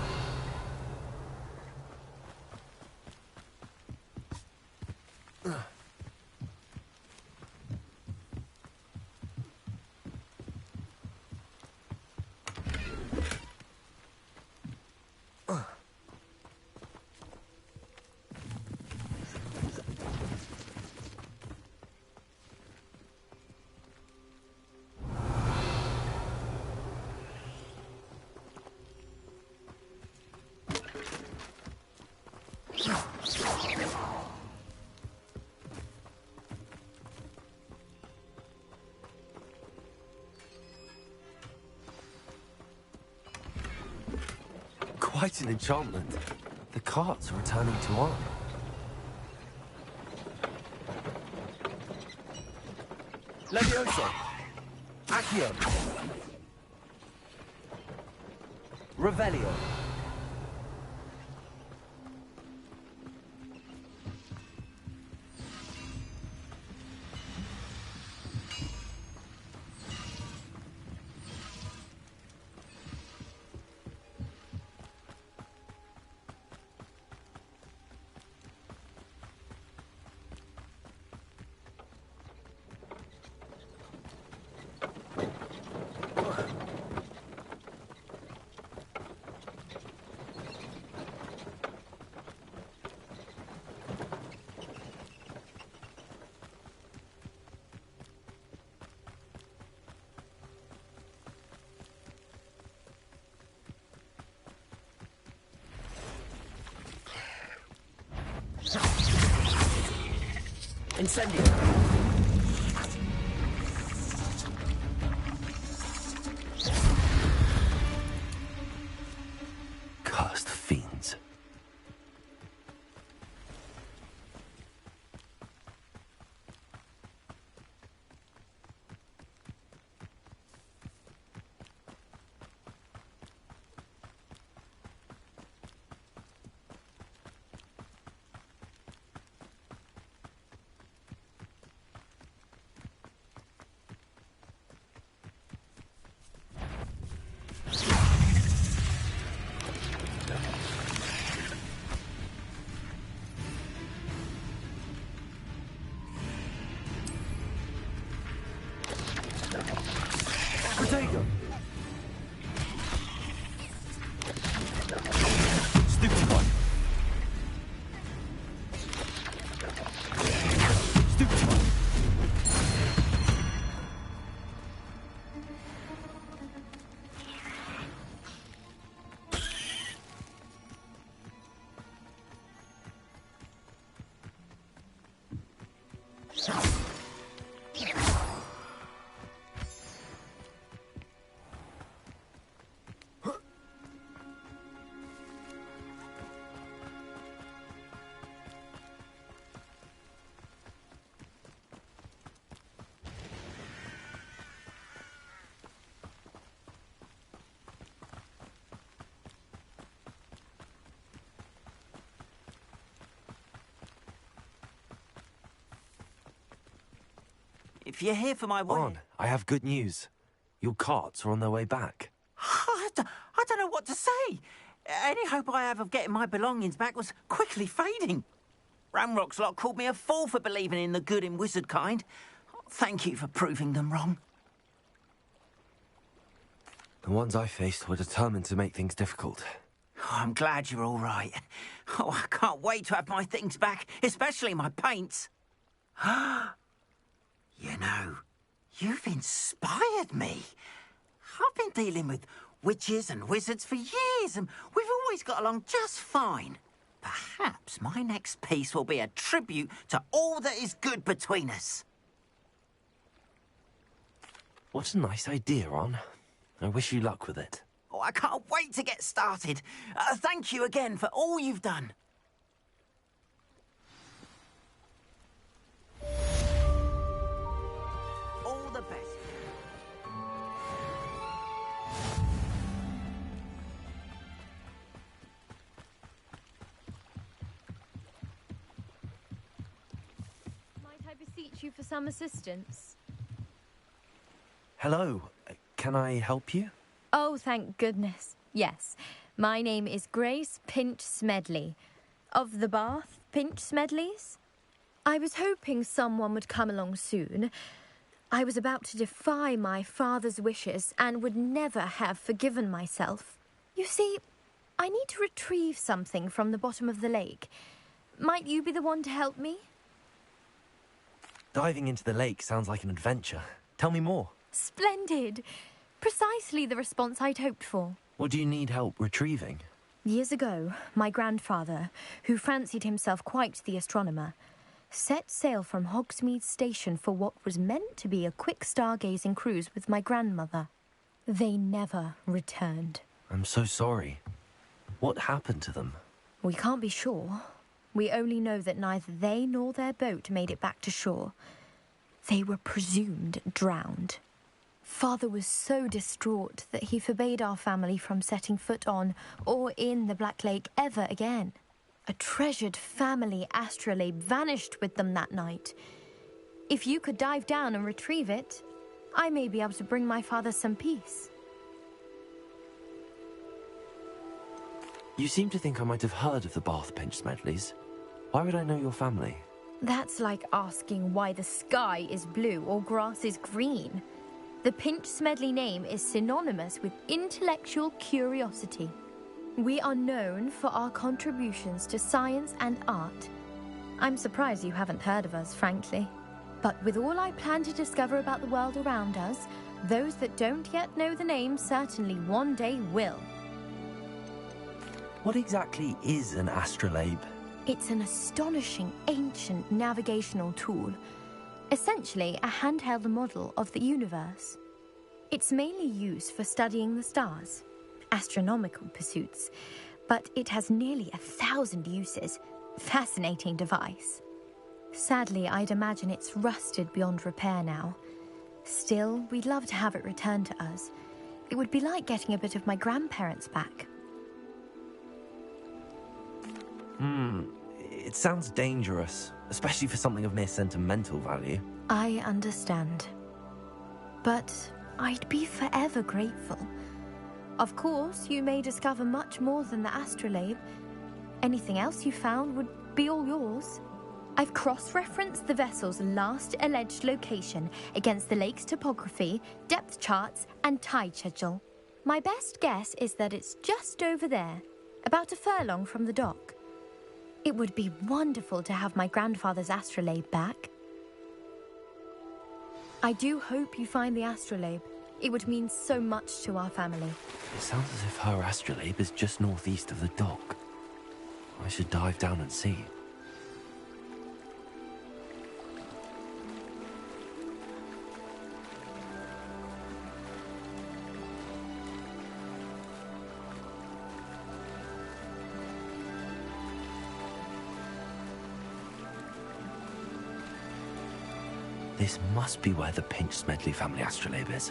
Quite an enchantment. The carts are returning to arm. Levioso. Accio. Revelio. Incendio. Cursed fiends. Potato. Stupefy. Stupefy. If you're here for my On, I have good news. Your carts are on their way back. I don't know what to say. Any hope I have of getting my belongings back was quickly fading. Ramrock's lot called me a fool for believing in the good in wizard kind. Thank you for proving them wrong. The ones I faced were determined to make things difficult. Oh, I'm glad you're all right. Oh, I can't wait to have my things back, especially my paints. You know, you've inspired me. I've been dealing with witches and wizards for years, and we've always got along just fine. Perhaps my next piece will be a tribute to all that is good between us. What a nice idea, Ron. I wish you luck with it. Oh, I can't wait to get started. Thank you again for all you've done. All the best. Might I beseech you for some assistance? Hello. Can I help you? Oh, thank goodness. Yes. My name is Grace Pinch Smedley. Of the Bath Pinch Smedleys? I was hoping someone would come along soon. I was about to defy my father's wishes and would never have forgiven myself. You see, I need to retrieve something from the bottom of the lake. Might you be the one to help me? Diving into the lake sounds like an adventure. Tell me more. Splendid! Precisely the response I'd hoped for. What do you need help retrieving? Years ago, my grandfather, who fancied himself quite the astronomer, set sail from Hogsmeade Station for what was meant to be a quick stargazing cruise with my grandmother. They never returned. I'm so sorry. What happened to them? We can't be sure. We only know that neither they nor their boat made it back to shore. They were presumed drowned. Father was so distraught that he forbade our family from setting foot on or in the Black Lake ever again. A treasured family astrolabe vanished with them that night. If you could dive down and retrieve it, I may be able to bring my father some peace. You seem to think I might have heard of the Bath Pinch Smedleys. Why would I know your family? That's like asking why the sky is blue or grass is green. The Pinch Smedley name is synonymous with intellectual curiosity. We are known for our contributions to science and art. I'm surprised you haven't heard of us, frankly. But with all I plan to discover about the world around us, those that don't yet know the name certainly one day will. What exactly is an astrolabe? It's an astonishing ancient navigational tool. Essentially, a handheld model of the universe. It's mainly used for studying the stars, astronomical pursuits, but it has nearly 1,000 uses. Fascinating device. Sadly, I'd imagine it's rusted beyond repair now. Still, we'd love to have it returned to us. It would be like getting a bit of my grandparents back. It sounds dangerous, especially for something of mere sentimental value. I understand. But I'd be forever grateful. Of course, you may discover much more than the astrolabe. Anything else you found would be all yours. I've cross-referenced the vessel's last alleged location against the lake's topography, depth charts, and tide schedule. My best guess is that it's just over there, about a furlong from the dock. It would be wonderful to have my grandfather's astrolabe back. I do hope you find the astrolabe. It would mean so much to our family. It sounds as if her astrolabe is just northeast of the dock. I should dive down and see. This must be where the Pinch Smedley family astrolabe is.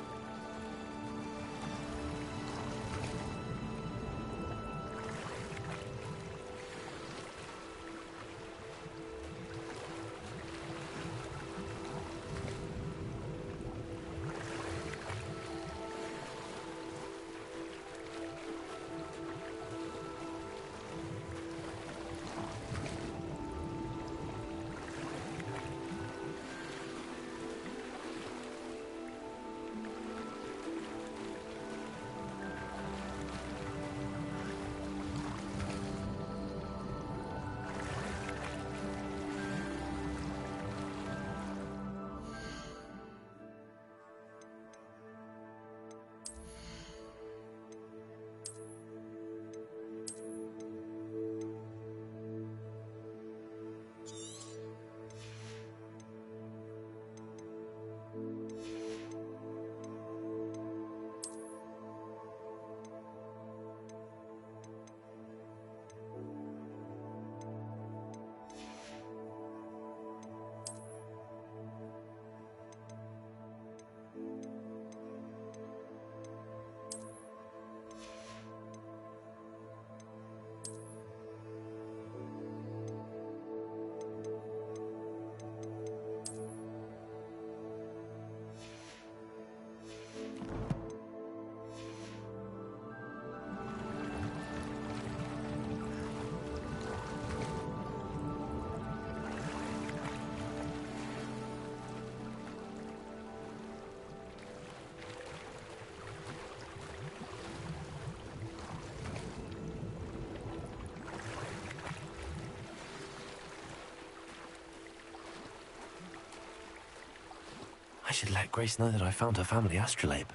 I should let Grace know that I found her family astrolabe.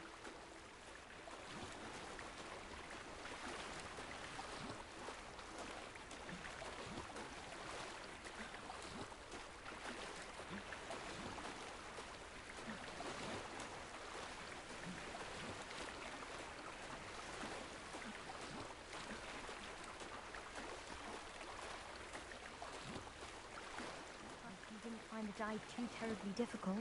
You didn't find the dive too terribly difficult.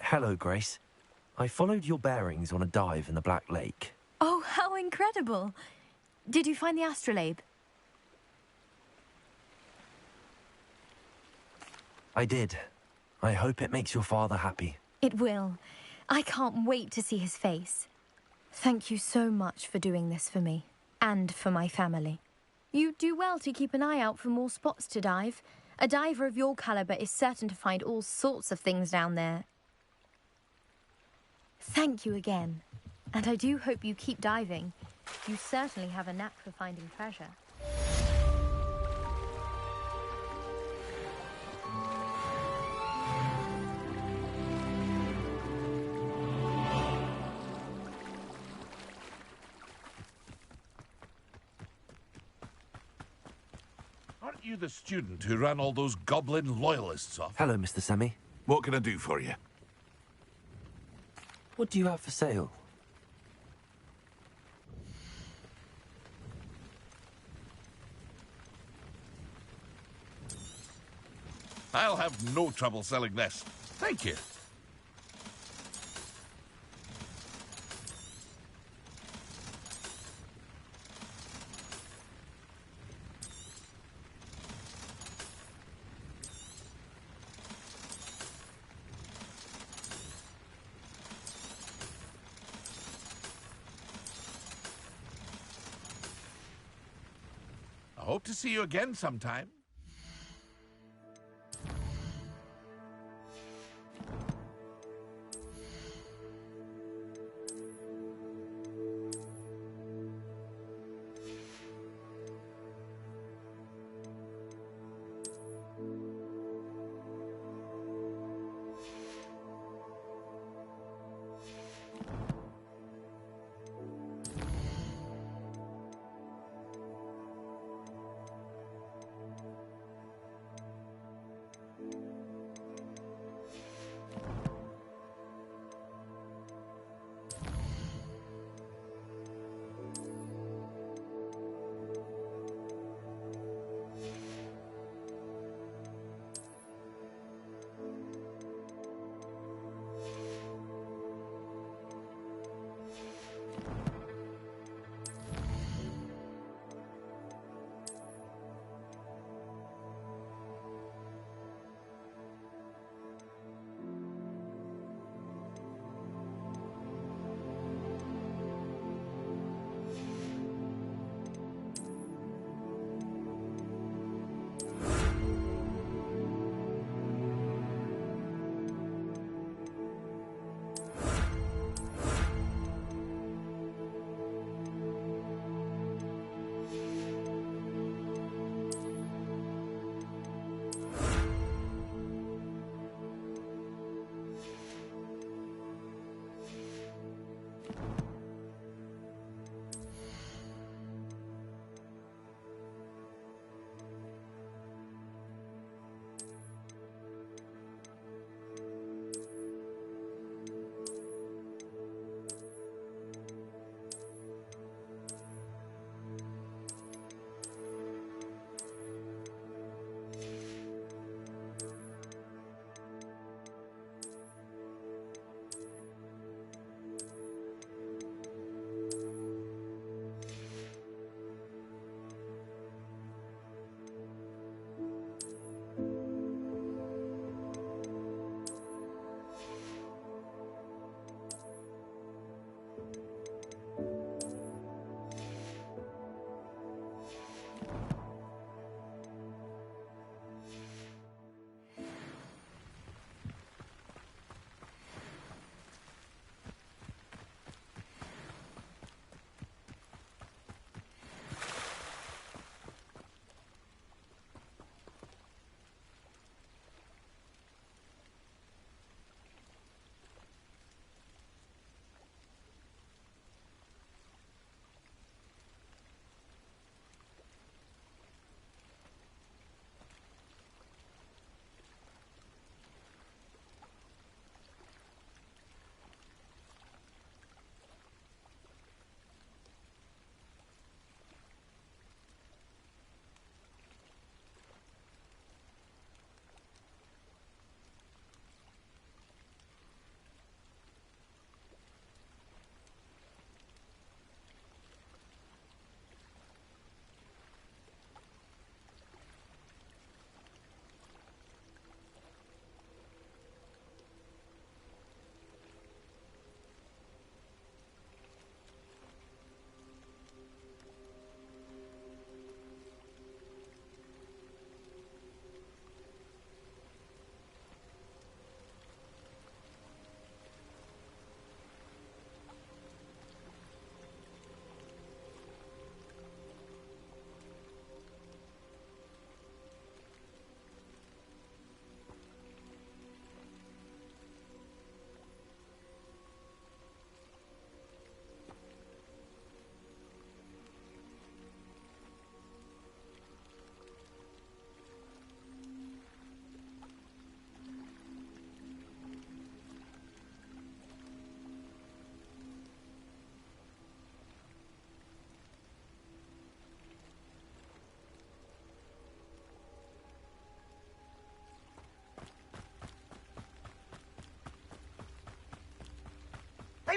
Hello, Grace. I followed your bearings on a dive in the Black Lake. Oh, how incredible! Did you find the astrolabe? I did. I hope it makes your father happy. It will. I can't wait to see his face. Thank you so much for doing this for me, and for my family. You do well to keep an eye out for more spots to dive. A diver of your caliber is certain to find all sorts of things down there. Thank you again. And I do hope you keep diving. You certainly have a knack for finding treasure. Aren't you the student who ran all those goblin loyalists off? Hello, Mr. Semi. What can I do for you? What do you have for sale? I'll have no trouble selling this. Thank you. I hope to see you again sometime.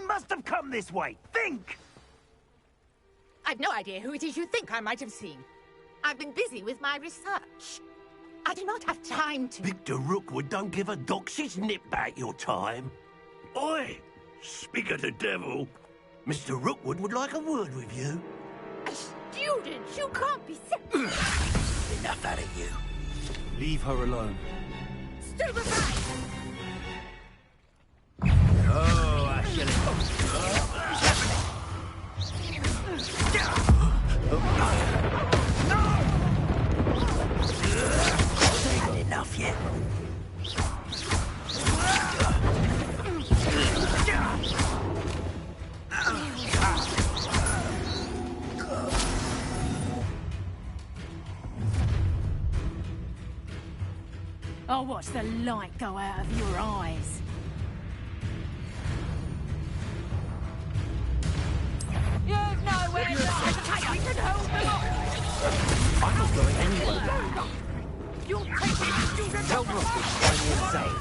They must have come this way. Think! I've no idea who it is you think I might have seen. I've been busy with my research. I do not have time to... Victor Rookwood don't give a doxy's nip back your time. Oi! Speak of the devil. Mr. Rookwood would like a word with you. A student? You can't be Enough out of you. Leave her alone. Still aside! Oh, I shall Had enough yet? I'll watch the light go out of your eyes. You've nowhere to hide. We can hold them off. I'm not going anywhere. You'll take it, student. Tell Rookwood to find me safe.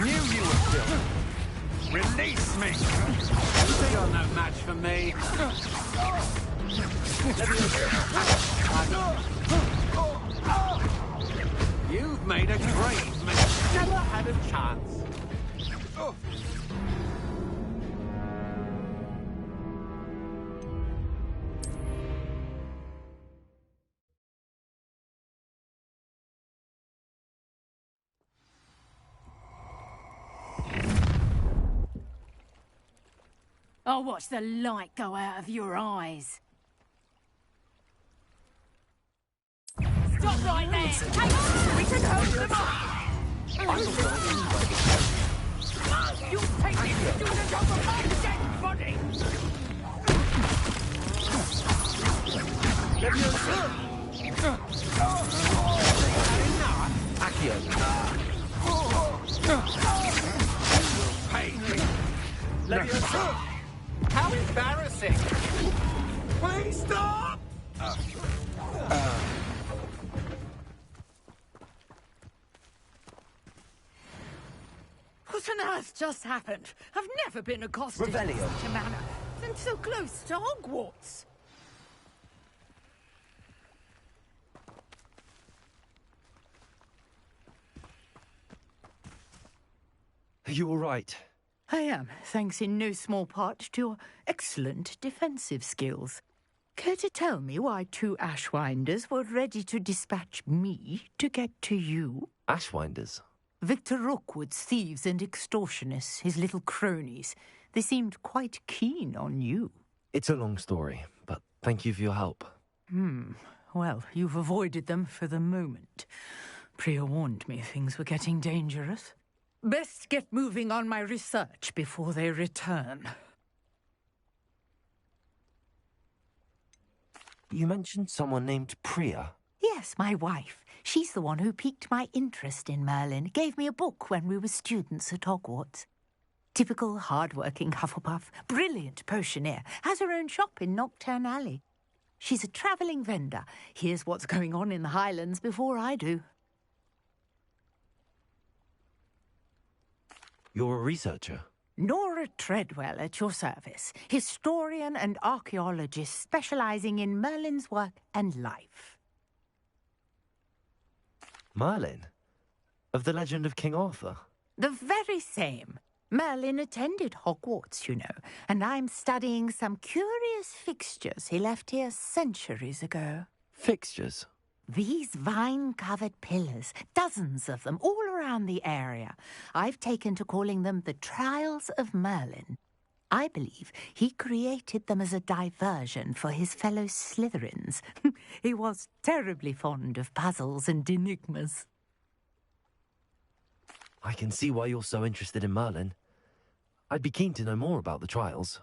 Knew you were still. Release me! You're no match for me. You've made a grave mistake. Never had a chance. I'll watch the light go out of your eyes. Stop right there! Take on! We can hold them off! I'm not going anywhere. You'll take this student over my dead body! Accio. How embarrassing! Please stop! What on earth just happened? I've never been accosted in Revelio. such a manner. And so close to Hogwarts. Are you all right? I am, thanks in no small part to your excellent defensive skills. Care to tell me why two Ashwinders were ready to dispatch me to get to you? Ashwinders? Victor Rookwood's thieves and extortionists, his little cronies. They seemed quite keen on you. It's a long story, but thank you for your help. Well, you've avoided them for the moment. Priya warned me things were getting dangerous. Best get moving on my research before they return. You mentioned someone named Priya. Yes, my wife. She's the one who piqued my interest in Merlin. Gave me a book when we were students at Hogwarts. Typical hard-working Hufflepuff, brilliant potioneer, has her own shop in Nocturne Alley. She's a travelling vendor. Hears what's going on in the Highlands before I do. You're a researcher? Nora Treadwell at your service, historian and archaeologist specialising in Merlin's work and life. Merlin? Of the legend of King Arthur? The very same. Merlin attended Hogwarts, you know, and I'm studying some curious fixtures he left here centuries ago. Fixtures? These vine-covered pillars, dozens of them, all around the area. I've taken to calling them the Trials of Merlin. I believe he created them as a diversion for his fellow Slytherins. He was terribly fond of puzzles and enigmas. I can see why you're so interested in Merlin. I'd be keen to know more about the trials.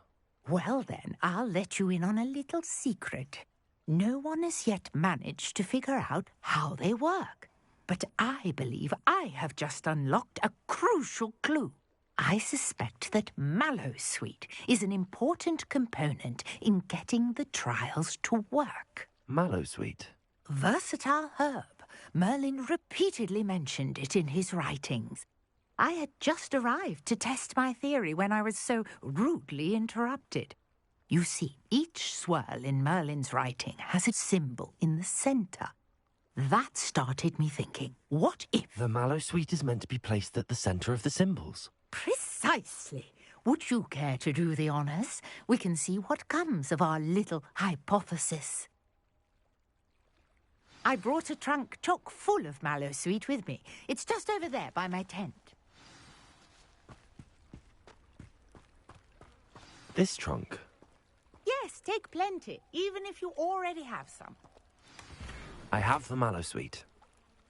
Well then, I'll let you in on a little secret. No one has yet managed to figure out how they work. But I believe I have just unlocked a crucial clue. I suspect that Mallowsweet is an important component in getting the trials to work. Mallowsweet? Versatile herb. Merlin repeatedly mentioned it in his writings. I had just arrived to test my theory when I was so rudely interrupted. You see, each swirl in Merlin's writing has a symbol in the center. That started me thinking, what if... The mallow sweet is meant to be placed at the center of the symbols. Precisely. Would you care to do the honors? We can see what comes of our little hypothesis. I brought a trunk chock full of mallow sweet with me. It's just over there by my tent. This trunk? Yes, take plenty, even if you already have some. I have the mallow sweet.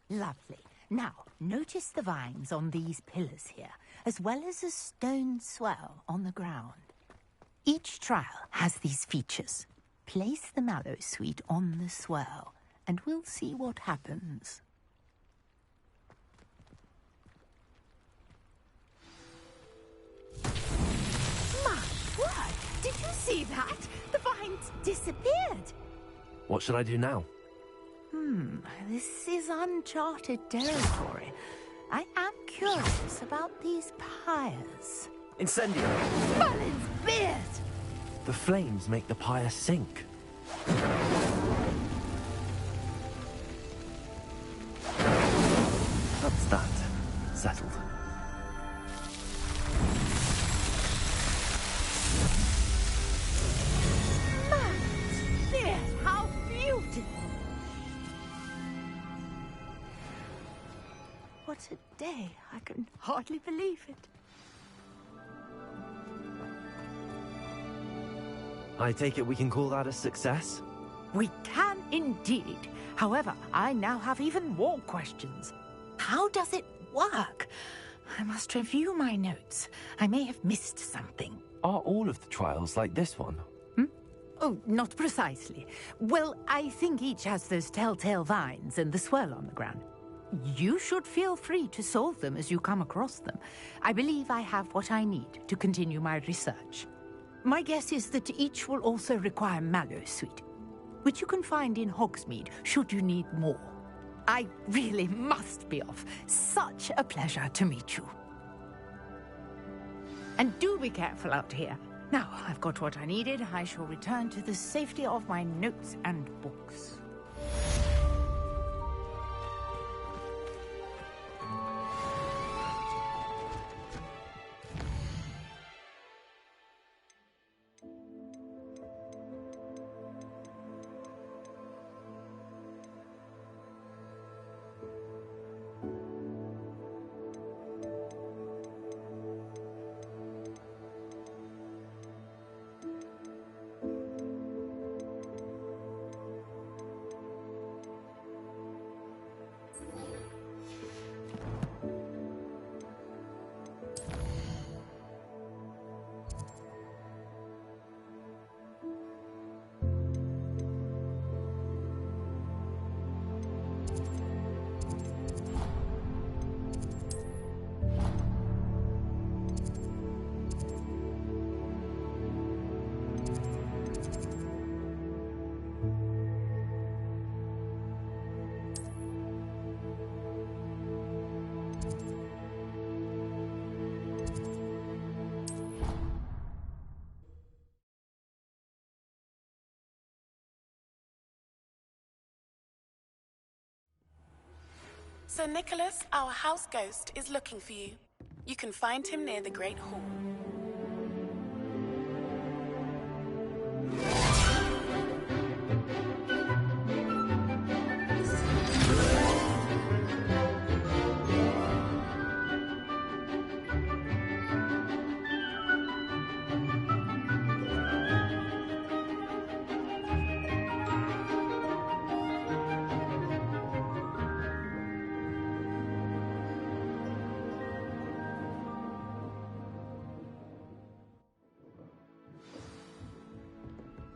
Lovely. Now, notice the vines on these pillars here, as well as a stone swell on the ground. Each trial has these features. Place the mallow sweet on the swell, and we'll see what happens. My word! Did you see that? The vines disappeared. What should I do now? This is uncharted territory. I am curious about these pyres. Incendio! Merlin's beard! The flames make the pyre sink. That's that. Settled. Merlin's beard! How beautiful! What a day. I can hardly believe it. I take it we can call that a success? We can indeed. However, I now have even more questions. How does it work? I must review my notes. I may have missed something. Are all of the trials like this one? Oh, not precisely. Well, I think each has those telltale vines and the swirl on the ground. You should feel free to solve them as you come across them. I believe I have what I need to continue my research. My guess is that each will also require mallow sweet, which you can find in Hogsmeade should you need more. I really must be off. Such a pleasure to meet you. And do be careful out here. Now I've got what I needed, I shall return to the safety of my notes and books. Sir Nicholas, our house ghost, is looking for you. You can find him near the Great Hall.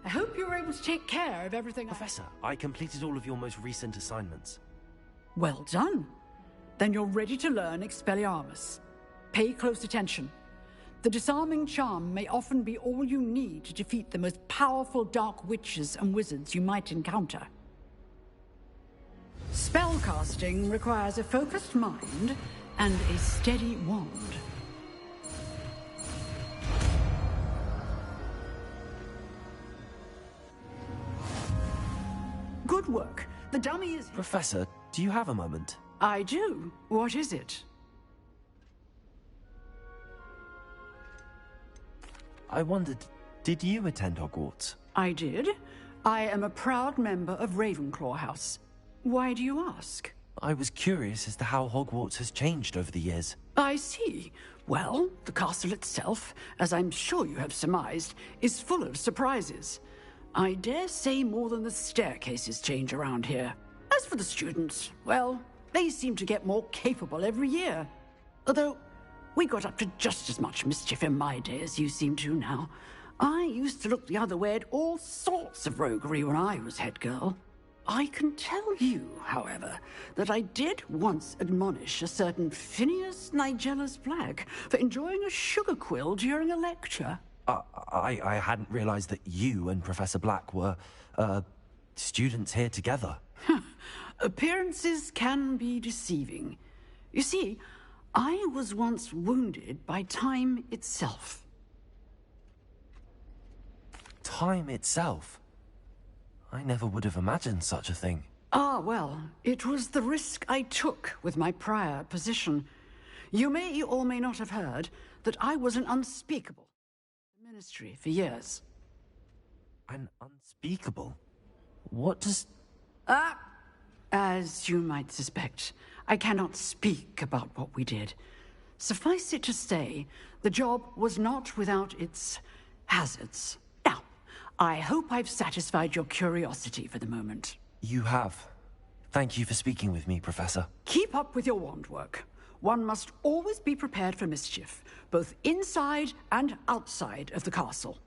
I hope you were able to take care of everything. Professor, I completed all of your most recent assignments. Well done. Then you're ready to learn Expelliarmus. Pay close attention. The disarming charm may often be all you need to defeat the most powerful dark witches and wizards you might encounter. Spellcasting requires a focused mind and a steady wand. Good work. The dummy is... Professor, do you have a moment? I do. What is it? I wondered, did you attend Hogwarts? I did. I am a proud member of Ravenclaw House. Why do you ask? I was curious as to how Hogwarts has changed over the years. I see. Well, the castle itself, as I'm sure you have surmised, is full of surprises. I dare say more than the staircases change around here. As for the students, well, they seem to get more capable every year. Although, we got up to just as much mischief in my day as you seem to now. I used to look the other way at all sorts of roguery when I was head girl. I can tell you, however, that I did once admonish a certain Phineas Nigellus Black for enjoying a sugar quill during a lecture. I hadn't realized that you and Professor Black were, students here together. Appearances can be deceiving. You see, I was once wounded by time itself. Time itself? I never would have imagined such a thing. Ah, well, it was the risk I took with my prior position. You may or may not have heard that I was an unspeakable ministry for years. An unspeakable? What does... As you might suspect, I cannot speak about what we did. Suffice it to say, the job was not without its hazards. Now, I hope I've satisfied your curiosity for the moment. You have. Thank you for speaking with me, Professor. Keep up with your wand work. One must always be prepared for mischief, both inside and outside of the castle.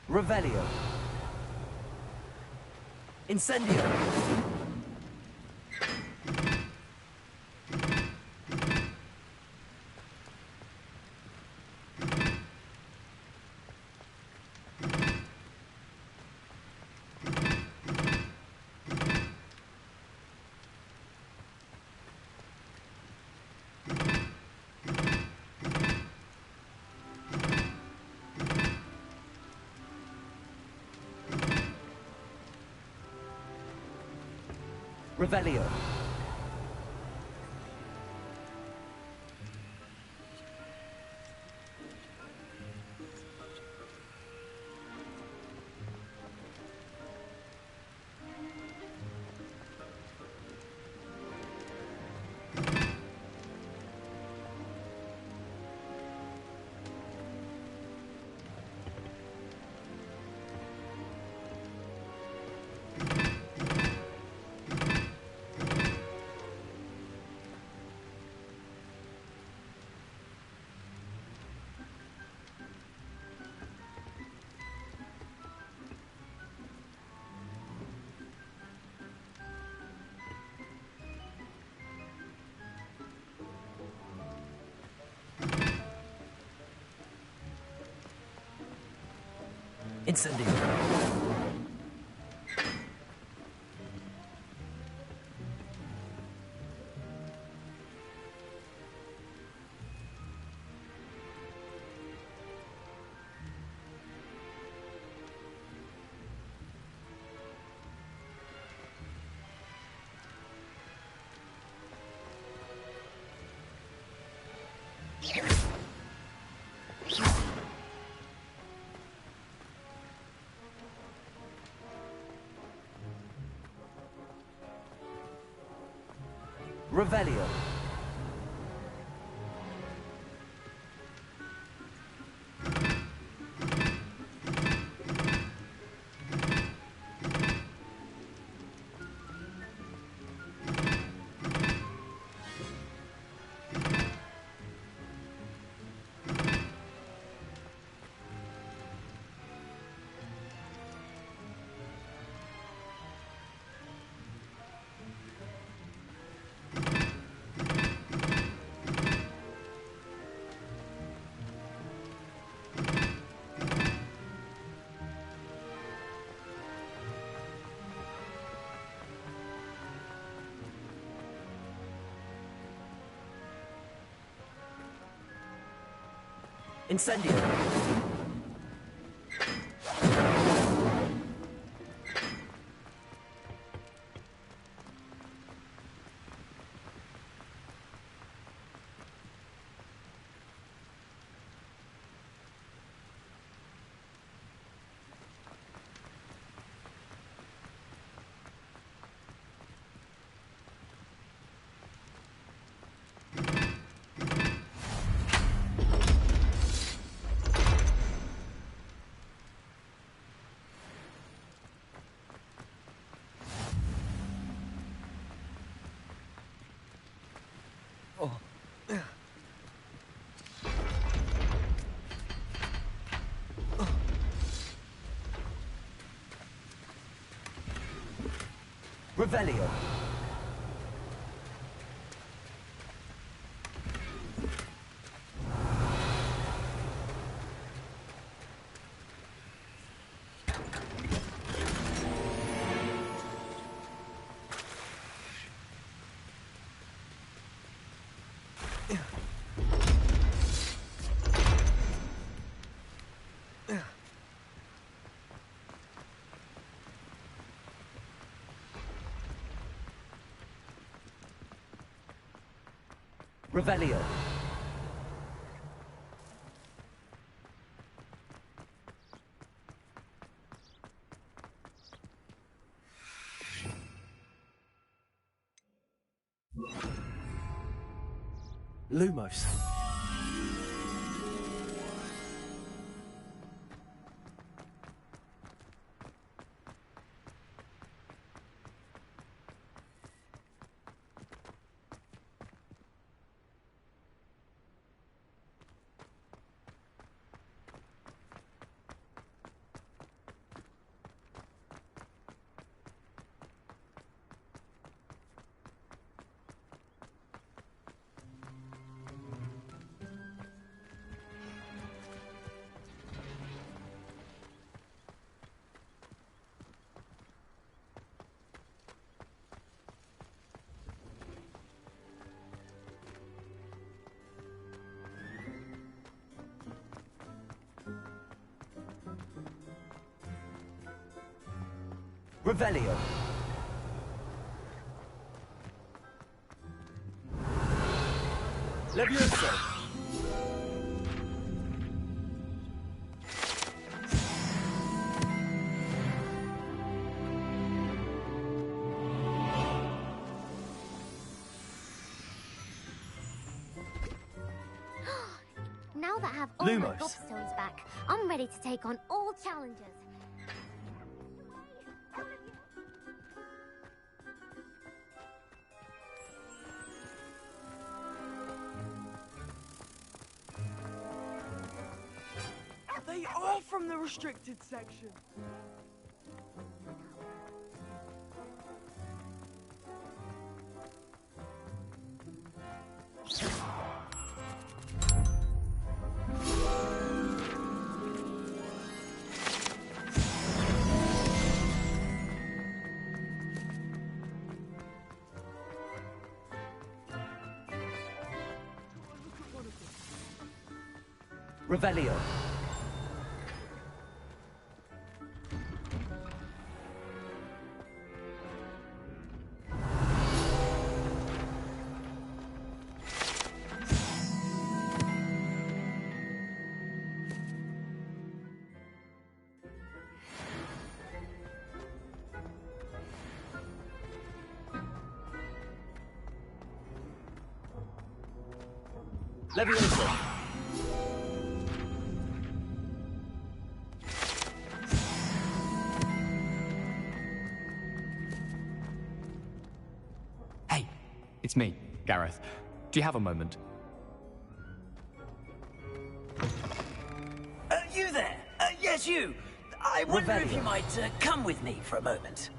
Revelio. Incendio. Revelio. Incendio. Revelio. Incendio. Revelio. Revelio. Lumos. Revelio. Levioso. Now that I have all my gobstones back, I'm ready to take on all challenges. They are from the restricted section. Revelio. Leviosa. Hey, it's me, Gareth. Do you have a moment? You there? Yes, you. I wonder if you might come with me for a moment.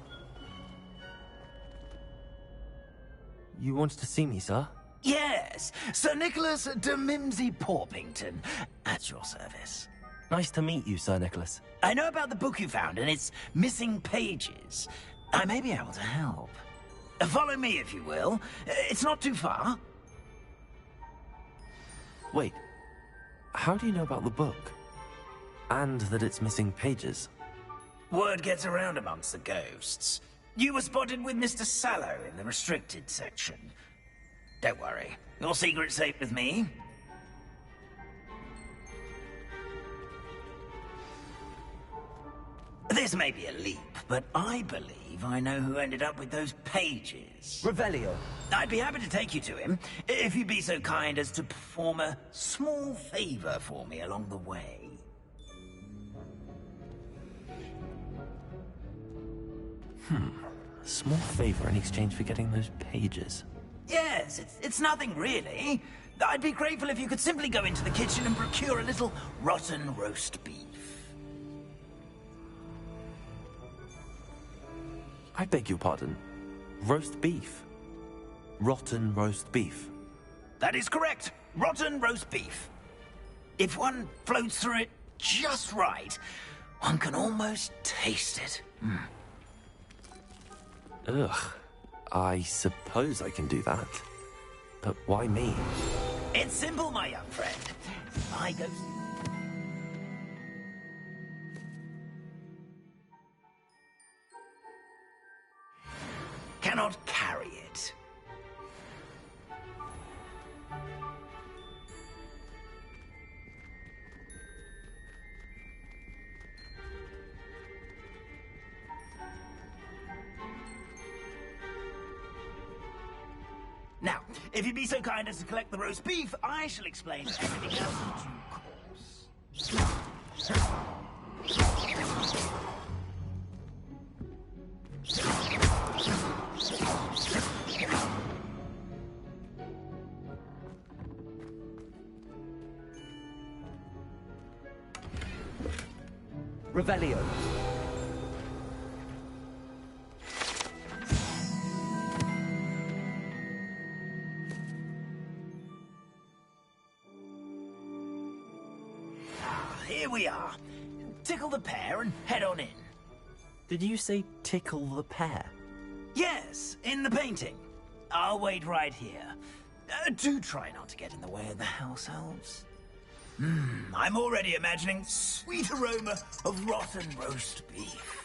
You wanted to see me, sir? Yes, Sir Nicholas de Mimsy Porpington, at your service. Nice to meet you, Sir Nicholas. I know about the book you found and its missing pages. I may be able to help. Follow me, if you will. It's not too far. Wait, how do you know about the book? And that it's missing pages? Word gets around amongst the ghosts. You were spotted with Mr. Sallow in the restricted section. Don't worry, your secret's safe with me. This may be a leap, but I believe I know who ended up with those pages. Revelio. I'd be happy to take you to him, if you'd be so kind as to perform a small favor for me along the way. A small favor in exchange for getting those pages. Yes, it's nothing really. I'd be grateful if you could simply go into the kitchen and procure a little rotten roast beef. I beg your pardon. Roast beef? Rotten roast beef? That is correct. Rotten roast beef. If one floats through it just right, one can almost taste it. Ugh. I suppose I can do that. But why me? It's simple, my young friend. My ghost... cannot carry it. Now, if you'd be so kind as to collect the roast beef, I shall explain everything else in due Revelio. Here we are. Tickle the pear and head on in. Did you say tickle the pear? Yes, in the painting. I'll wait right here. Do try not to get in the way of the house elves. I'm already imagining sweet aroma of rotten roast beef.